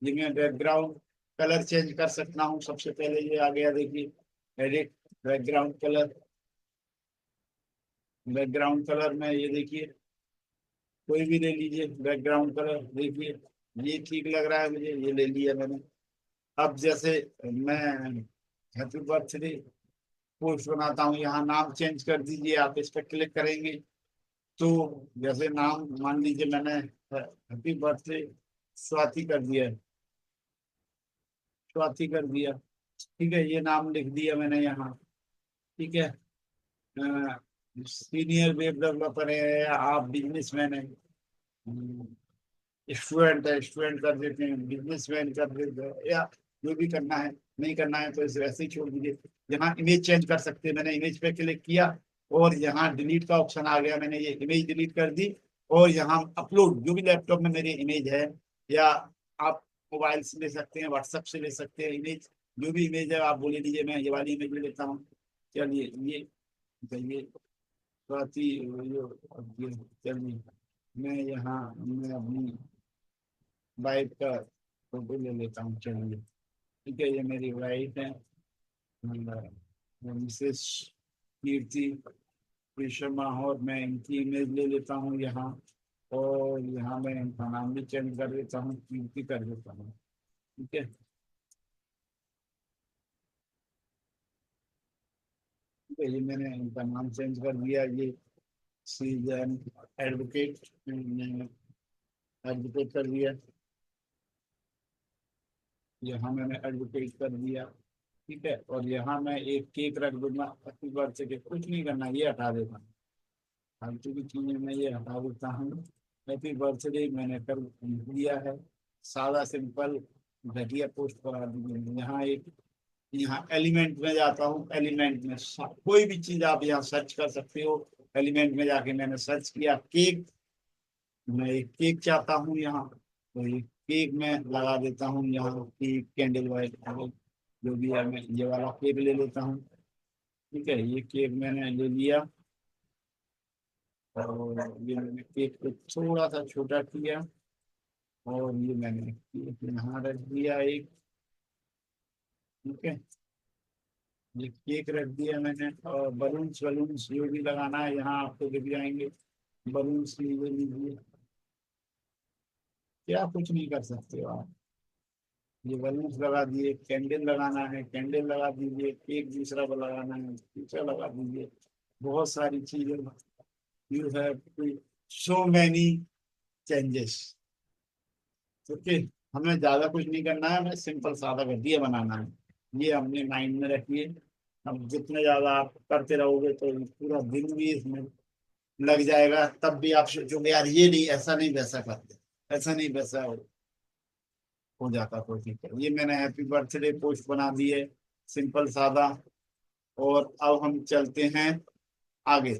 ये मैं बैकग्राउंड कलर चेंज कर सकता हूँ। सबसे पहले ये आ गया, देखिए, edit background colour. Background colour में ये देखिए, कोई भी ले लीजिए बैकग्राउंड कलर। देखिए, ये ठीक लग रहा है मुझे, ये ले लिया मैंने। अब जैसे मैं हैप्पी बर्थडे पोस्ट बनाता हूँ, यहाँ नाम चेंज कर दीजिए। आप इस पर क्लिक करेंगे तो जैसे नाम मान लीजिए मैंने हैप्पी बर्थडे स्वाति कर दिया है, स्वाति कर दिया। ठीक है, ये नाम लिख दिया मैंने यहाँ। ठीक है, सीनियर वेब डेवलपर है, आप बिजनेसमैन है, स्टूडेंट है, स्टूडेंट कर देते हैं, बिजनेसमैन कर देते हैं, या जो भी करना है। नहीं करना है तो इसे वैसे ही छोड़ दीजिए। यहाँ इमेज चेंज कर सकते हैं, मैंने इमेज पे क्लिक किया और यहाँ डिलीट का ऑप्शन आ गया, मैंने ये इमेज डिलीट कर दी। और यहाँ अपलोड, जो भी लैपटॉप में मेरी इमेज है, या आप मोबाइल से ले सकते हैं, व्हाट्सएप से ले सकते हैं इमेज, जो भी इमेज है आप बोले दीजिए, मैं ये वाली इमेज ले लेता हूँ। चलिए, ये स्वाति, चलिए, मैं अपनी वाइफ का फोटो ले लेता हूँ। चलिए, ठीक है, ये मेरी वाइफ है, मिसेस कीर्ति शर्मा, और मैं इनकी इमेज ले लेता हूँ यहाँ। और यहाँ मैं इनका नाम भी चेंज कर देता हूँ, कीर्ति कर देता हूँ। ठीक है, ठीक है, ये मैंने इनका नाम चेंज कर दिया। ये सी एन एडवोकेट, एडवोकेट कर दिया। यहाँ मैंने एडवोकेट कर दिया। ठीक है, और यहाँ मैं एक केक रख दूंगा हैप्पी बर्थडे के। कुछ नहीं करना, ये हटा देता हूँ, फालतू की चीजें मैं ये हटा देता हूँ। हैप्पी बर्थडे मैंने कर दिया है, सादा सिंपल घटिया पोस्ट करा दी। यहाँ एक, यहाँ एलिमेंट में जाता हूँ, एलिमेंट में कोई भी चीज आप यहाँ सर्च कर सकते हो। एलिमेंट में जाके मैंने सर्च किया केक, मैं एक केक चाहता हूँ यहाँ, तो ये केक मैं लगा देता हूँ यहाँ की कैंडल वाइट, जो भी है मैं ये वाला केक ले लेता हूँ। ठीक है, ये केक मैंने ले लिया, और ये मैंने केक को थोड़ा सा छोटा किया, और ये मैंने केक यहाँ रख दिया एक। ठीक है, ये केक रख दिया मैंने, और बलून्स बलून्स जो भी लगाना है यहाँ आपको दिख जाएंगे। बलून्स ले लीजिए, क्या कुछ नहीं कर सकते हो आप। ये बलून्स लगा दिए, कैंडल लगाना है कैंडल लगा दीजिए, केक दूसरा लगाना है दूसरा लगा दीजिए। बहुत सारी चीजें, you have to so many changes. Okay, हमें ज्यादा कुछ नहीं करना है, हमें सिंपल सादा घटिया बनाना है। ये अपने माइंड में रखिए। अब जितने ज्यादा आप करते रहोगे तो पूरा दिन भी इसमें लग जाएगा, तब भी आप सोचोगे यार ये नहीं, ऐसा नहीं वैसा करते, ऐसा नहीं वैसा हो जाता। तो ठीक है, ये मैंने हैप्पी बर्थडे पोस्ट बना दी है, सिंपल सादा। और अब हम चलते हैं आगे,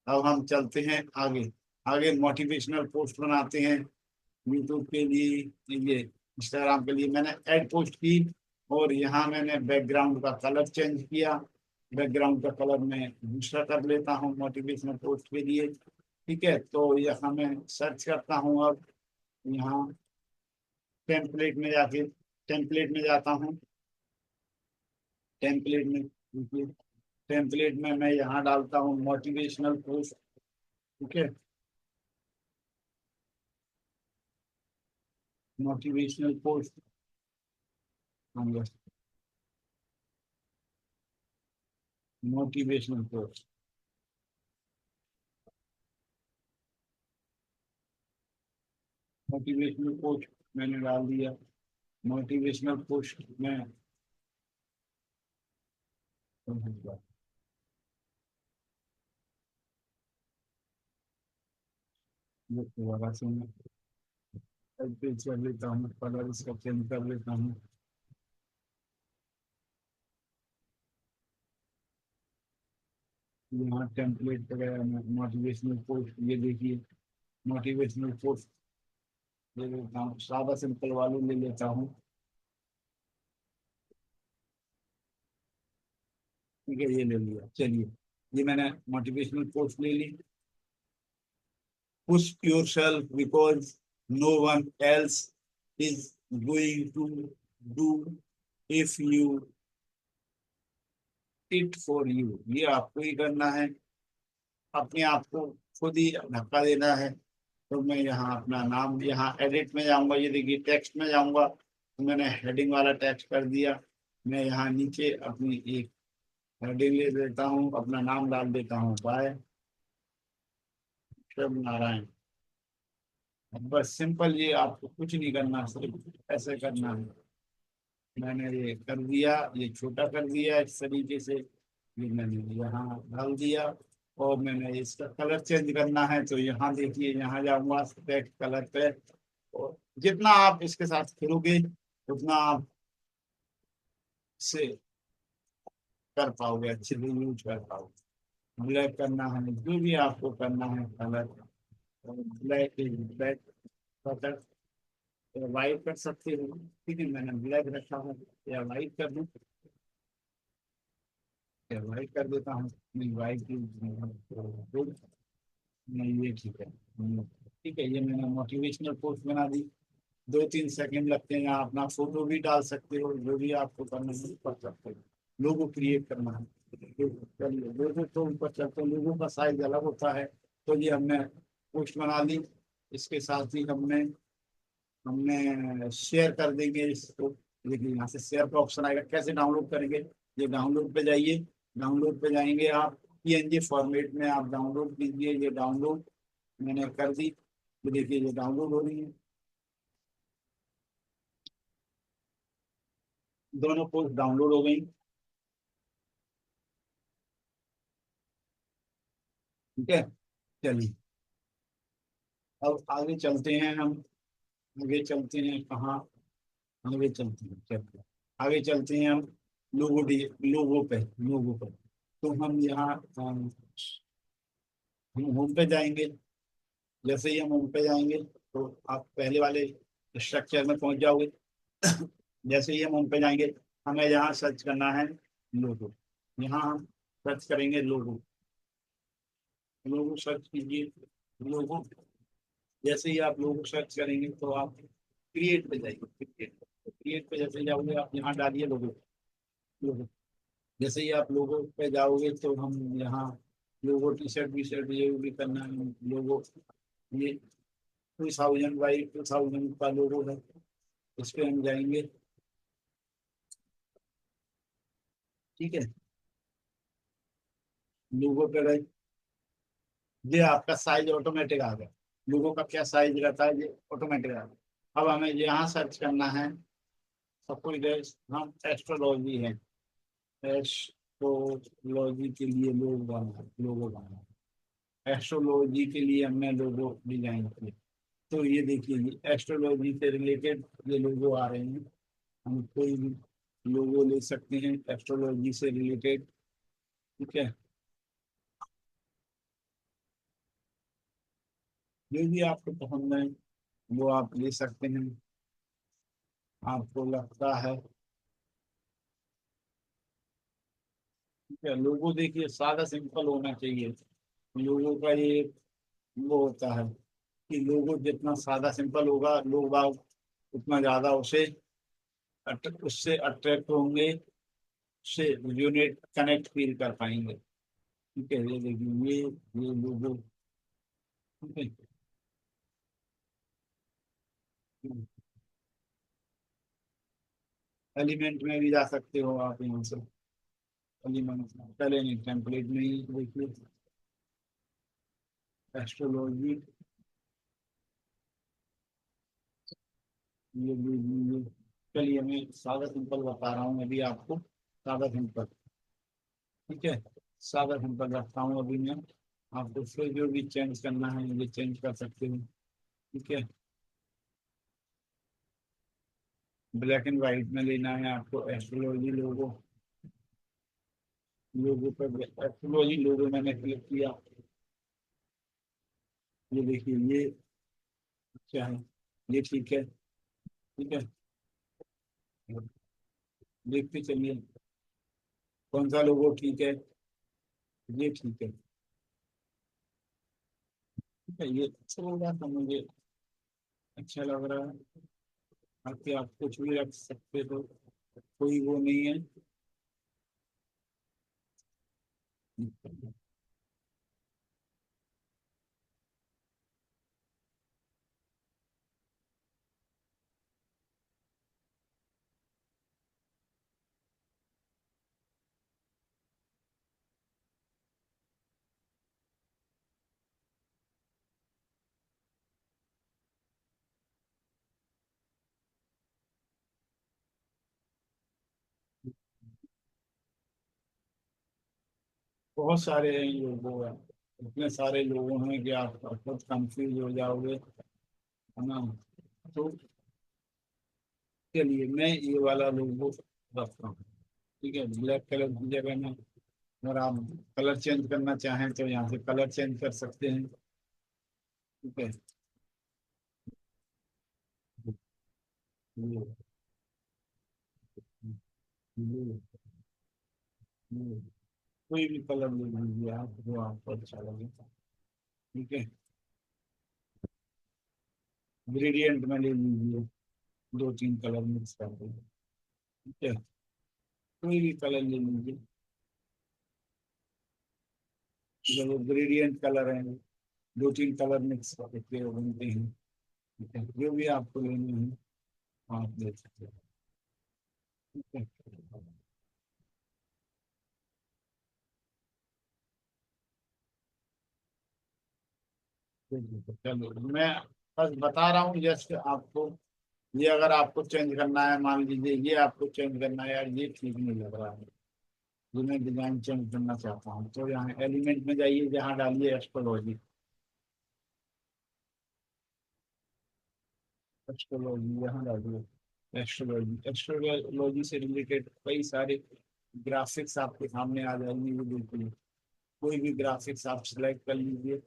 अब हम चलते हैं आगे। आगे मोटिवेशनल पोस्ट बनाते हैं यूट्यूब के लिए, ये इंस्टाग्राम के लिए मैंने ऐड पोस्ट की। और यहाँ मैंने बैकग्राउंड का कलर चेंज किया, बैकग्राउंड का कलर मैं दूसरा कर लेता हूँ मोटिवेशनल पोस्ट के लिए। ठीक है, तो यहाँ मैं सर्च करता हूँ अब, यहाँ टेम्पलेट में जाके, टेम्पलेट में जाता हूँ। टेम्पलेट में, टेम्पलेट में मैं यहाँ डालता हूँ मोटिवेशनल पोस्ट। ठीक है, motivational post, motivational post, motivational post मैंने डाल दिया। मोटिवेशनल पोस्ट में ये दोबारा से मैं पेज कर लेता हूँ, कलर इसका चेंज कर लेता हूँ। यहाँ टेम्पलेट पे गया मैं, मोटिवेशनल पोस्ट, ये देखिए मोटिवेशनल पोस्ट ले लेता हूँ, सादा सिंपल वाली ले लेता हूँ। ठीक है, ये ले लिया। चलिए, ये मैंने मोटिवेशनल पोस्ट ले ली। Push yourself because no one else is going to do if you it for you. ये आपको ही करना है, अपने आप को खुद ही धक्का देना है। तो मैं यहाँ अपना नाम, यहाँ एडिट में जाऊंगा, ये देखिए टेक्स्ट में जाऊंगा, तो मैंने हेडिंग वाला टेक्स्ट कर दिया। मैं यहाँ नीचे अपनी एक हेडिंग ले देता हूँ, अपना नाम डाल देता हूँ, बाय शिव नारायण। बस सिंपल, ये आपको कुछ नहीं करना, सिर्फ ऐसे करना है। मैंने ये कर दिया, ये छोटा कर दिया इस तरीके से, ये मैंने यहाँ डाल दिया। और मैंने इसका कलर चेंज करना है, तो यहाँ देखिए, यहाँ जाऊंगा टेक्स्ट कलर पे, और जितना आप इसके साथ खेलोगे उतना आप से कर पाओगे, अच्छे से यूज कर पाओगे। ब्लैक करना है, जो भी आपको करना है colour, black black colour, white कर सकते हो। ठीक है, मैंने ब्लैक रखा है, या वाइट कर दूं, या वाइट कर देता हूँ। नहीं, वाइट नहीं, ये ठीक है। ठीक है, ये मैंने मोटिवेशनल पोस्ट बना दी। 2-3 सेकंड लगते हैं। आप अपना फोटो भी डाल सकते हो, जो भी आपको करना है कर सकते हो। लोगो क्रिएट करना है, चलिए लोगो तो ऊपर चलते हैं, लोगों का साइज अलग होता है। तो ये हमने पोस्ट बना ली, इसके साथ ही हमने हमने शेयर कर देंगे इसको। लेकिन यहाँ से शेयर का ऑप्शन आएगा, कैसे डाउनलोड करेंगे? ये डाउनलोड पे जाइए, डाउनलोड पे जाएंगे आप, पीएनजी फॉर्मेट में आप डाउनलोड कीजिए। ये डाउनलोड मैंने कर दी, तो देखिए ये डाउनलोड हो रही है, दोनों पोस्ट डाउनलोड हो गई। ठीक है, चलिए अब आगे चलते हैं हम। आगे चलते हैं कहाँ? आगे चलते हैं, चलते हैं आगे चलते हैं हम लोगो डी, लोगो पे, लोगो पे। तो हम यहाँ हम होम पे जाएंगे। जैसे ही हम होम पे जाएंगे, तो आप पहले वाले स्ट्रक्चर में पहुंच जाओगे। जैसे ही हम होम पे जाएंगे, हमें यहाँ सर्च करना है लोगो। यहाँ हम सर्च करेंगे लोगो, लोगो सर्च कीजिए, लोगो। जैसे ही आप लोगो सर्च करेंगे, तो आप क्रिएट पे जाइए, क्रिएट, क्रिएट पे जैसे ही जाओगे, आप यहाँ डालिए लोगो, लोगो। जैसे ही आप लोगो पे जाओगे, तो हम यहाँ लोगो टी शर्ट वी शर्ट ये भी करना है लोगो। ये 2000 का लोगो है, इस पे हम जाएंगे। ठीक है, लोगो पे गए, ये आपका साइज ऑटोमेटिक आ गया। लोगों का क्या साइज रहता है, ये ऑटोमेटिक आ गया। अब हमें यहाँ सर्च करना है, सब कुछ हम एस्ट्रोलॉजी है, एस्ट्रोलॉजी के लिए लोगो बना, एस्ट्रोलॉजी के लिए हमने लोगो डिजाइन किया। तो ये देखिए, ये एस्ट्रोलॉजी से रिलेटेड ये लोगो आ रहे हैं। हम कोई भी लोगो ले सकते हैं एस्ट्रोलॉजी से रिलेटेड। ठीक है, जो भी आपको पसंद है वो आप ले सकते हैं, आपको लगता है। ठीक है, लोगो देखिए सादा सिंपल होना चाहिए। लोगों का ये वो होता है कि लोगो जितना सादा सिंपल होगा, लोग बाग उतना ज्यादा उसे उससे अट्रैक्ट होंगे, उससे यूनिट कनेक्ट फील कर पाएंगे। ठीक है, ये देखिए ये लोगो। ठीक है, एलिमेंट में भी जा सकते हो आप यहाँ से। एलिमेंट पहले नहीं, टेम्पलेट में ही देखिए, एस्ट्रोलॉजी। ये चलिए मैं सादा सिंपल बता रहा हूँ अभी आपको, सादा सिंपल। ठीक है, सादा सिंपल रखता हूँ अभी मैं। आपको फिर जो भी चेंज करना है ये चेंज कर सकते हो। ठीक है, ब्लैक एंड व्हाइट में लेना है आपको एस्ट्रोलॉजी लोगो। लोगो पर एस्ट्रोलॉजी लोगो मैंने क्लिक किया। ये देखिए ये क्या है, ये ठीक है। ठीक है, देखते चलिए कौन सा लोगो ठीक है। ये ठीक है। ठीक है, ये अच्छा लग रहा था मुझे, अच्छा लग रहा है। बाकी आप कुछ भी रख सकते हो, कोई वो नहीं है। बहुत सारे हैं लोगों हैं, इतने सारे लोगों हैं कि आप खुद कंफ्यूज हो जाओगे, है ना। तो चलिए मैं ये वाला लोगो रखता हूँ। ठीक है, ब्लैक कलर की जगह में अगर आप कलर चेंज करना चाहें तो यहाँ से कलर चेंज कर सकते हैं। ठीक है, ये ये ये कोई भी कलर ले लीजिए आप जो आपको अच्छा लगे। ठीक है, ग्रेडियंट में ले लीजिए, दो तीन कलर मिक्स कर दीजिए। ठीक है, कोई भी कलर ले लीजिए, जो ग्रेडियंट कलर है, दो तीन कलर मिक्स करके बनते हैं। ठीक है, जो भी आपको लेने हैं आप ले सकते हैं। ठीक है, चलो मैं बस बता रहा हूँ जस्ट आपको। ये अगर आपको चेंज करना है, मान लीजिए ये आपको चेंज करना है, यार ये ठीक नहीं लग रहा है, ये मैं डिजाइन चेंज करना चाहता हूँ, तो यहाँ एलिमेंट में जाइए, जहाँ डालिए एस्ट्रोलॉजी। एस्ट्रोलॉजी यहाँ डालिए, एस्ट्रोलॉजी। एस्ट्रोलॉजी से रिलेटेड कई सारे ग्राफिक्स आपके सामने आ जाएंगे, ये देखिए कोई भी ग्राफिक्स आप सिलेक्ट कर लीजिए,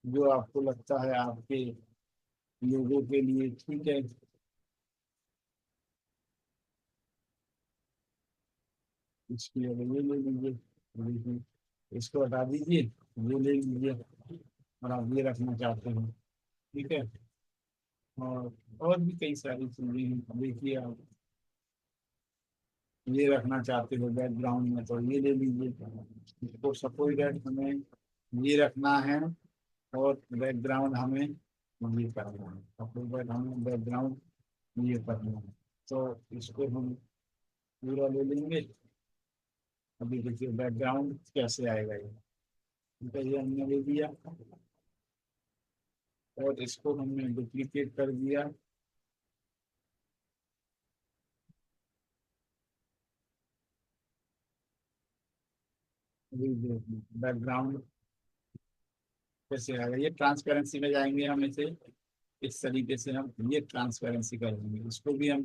जो आपको लगता है आपके लोगों के लिए ठीक है। इसकी जगह ये ले लीजिए, देखिए इसको हटा दीजिए, ये ले लीजिए, और आप ये रखना चाहते हो। ठीक है, और भी कई सारी चीजें हैं, देखिए आप ये रखना चाहते हो बैकग्राउंड में तो ये ले लीजिए। इसको सपोज दैट हमें ये रखना है, और बैकग्राउंड हमें ये करना है, सपोज दैट हमें बैकग्राउंड ये करना है, तो इसको हम पूरा ले लेंगे। अभी देखिए बैकग्राउंड कैसे आएगा ये। ठीक है, ये हमने ले लिया, और इसको हमने डुप्लीकेट कर दिया। बैकग्राउंड कैसे आएगा, ये ट्रांसपेरेंसी में जाएंगे हम इसे, इस तरीके से हम ये ट्रांसपेरेंसी कर देंगे। इसको भी हम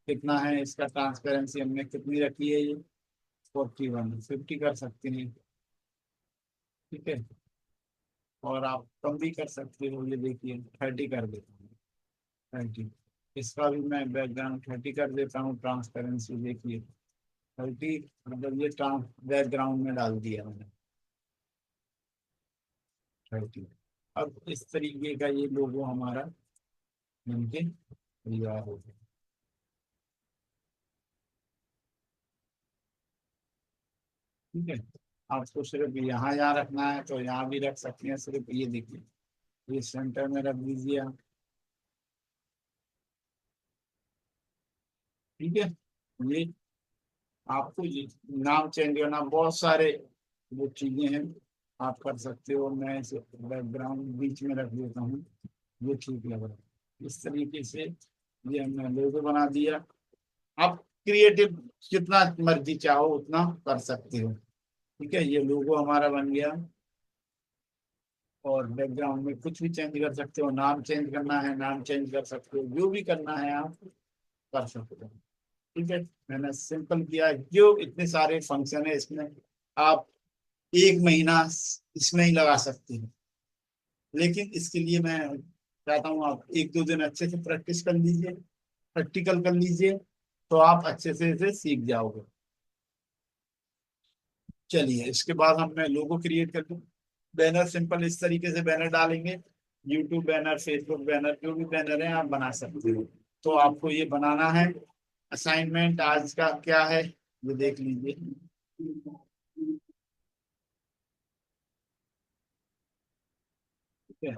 कितना है, इसका ट्रांसपेरेंसी हमने कितनी रखी है, ये 41, 50 कर सकते हैं। ठीक है, और आप कम भी कर सकते हो, ये देखिए 30 कर देता हूँ, 30। इसका भी मैं बैकग्राउंड 30 कर देता हूँ, ट्रांसपेरेंसी देखिए 30, मतलब ये ट्रांस बैकग्राउंड में डाल दिया मैंने 30। अब इस तरीके का ये लोगो हमारा बनके तैयार हो गया। ठीक है, आपको सिर्फ यहाँ यहाँ रखना है तो यहाँ भी रख सकते हैं, सिर्फ ये देखिए ये सेंटर में रख दीजिए आप। ठीक है, ये आपको ये नाम चेंज करना, बहुत सारे वो चीजें हैं आप कर सकते हो। मैं इसे बैकग्राउंड बीच में रख देता हूँ, ये ठीक लग रहा है। इस तरीके से ये हमने लोगो बना दिया। आप क्रिएटिव जितना मर्जी चाहो उतना कर सकते हो। ठीक है, ये लोगो हमारा बन गया। और बैकग्राउंड में कुछ भी चेंज कर सकते हो, नाम चेंज करना है नाम चेंज कर सकते हो, जो भी करना है आप कर सकते हो। ठीक है, मैंने सिंपल किया। क्यों, इतने सारे फंक्शन है इसमें, आप एक महीना इसमें ही लगा सकते हो। लेकिन इसके लिए मैं चाहता हूँ आप एक दो दिन अच्छे से प्रैक्टिस कर लीजिए, प्रैक्टिकल कर लीजिए, तो आप अच्छे से इसे सीख जाओगे। चलिए, इसके बाद हमने लोगो क्रिएट कर लिया। बैनर सिंपल इस तरीके से बैनर डालेंगे, यूट्यूब बैनर, फेसबुक बैनर, जो भी बैनर है आप बना सकते हो। तो आपको ये बनाना है। असाइनमेंट आज का क्या है ये देख लीजिए। ठीक है,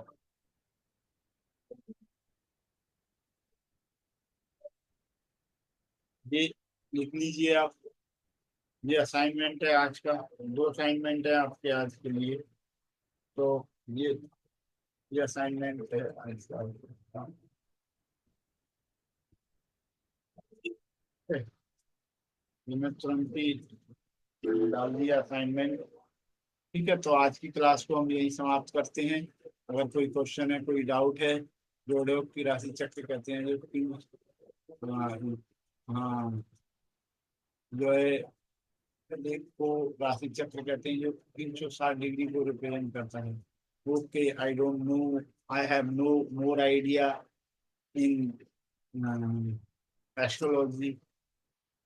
ये लिख लीजिए आप। ये असाइनमेंट है आज का, दो असाइनमेंट है आपके आज के लिए। तो ये ये असाइनमेंट है आज का। ये मैं तुरंत ही डाल दिया असाइनमेंट। ठीक है, तो आज की क्लास को हम यही समाप्त करते हैं। अगर कोई क्वेश्चन है, कोई डाउट है, जोड़े की राशि चक्र कहते हैं जो हाँ, हाँ, जो है लेख को राशि चक्र कहते हैं, जो 360 डिग्री को रिप्रेजेंट करता है। Okay, I don't know, I have no more idea in astrology.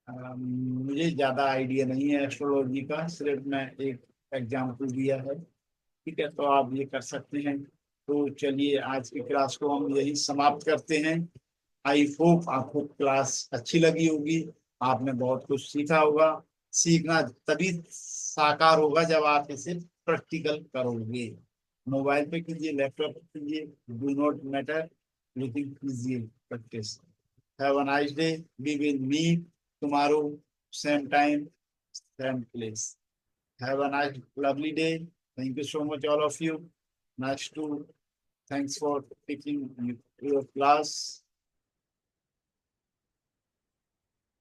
मुझे ज्यादा आइडिया नहीं है एस्ट्रोलॉजी का, सिर्फ मैं एक एग्जाम्पल दिया है। ठीक है, तो आप ये कर सकते हैं। तो चलिए, आज की क्लास को हम यही समाप्त करते हैं। आई होप आपको क्लास अच्छी लगी होगी, आपने बहुत कुछ सीखा होगा। सीखना तभी साकार होगा जब आप इसे प्रैक्टिकल करोगे। मोबाइल पे कीजिए, लैपटॉप पे कीजिए, डू नॉट मैटर, लेकिन कीजिए practice. Have a nice day, we will meet tomorrow, same time, same place. Have a nice, lovely day. Thank you so much, all of you. Nice to, thanks for taking your class.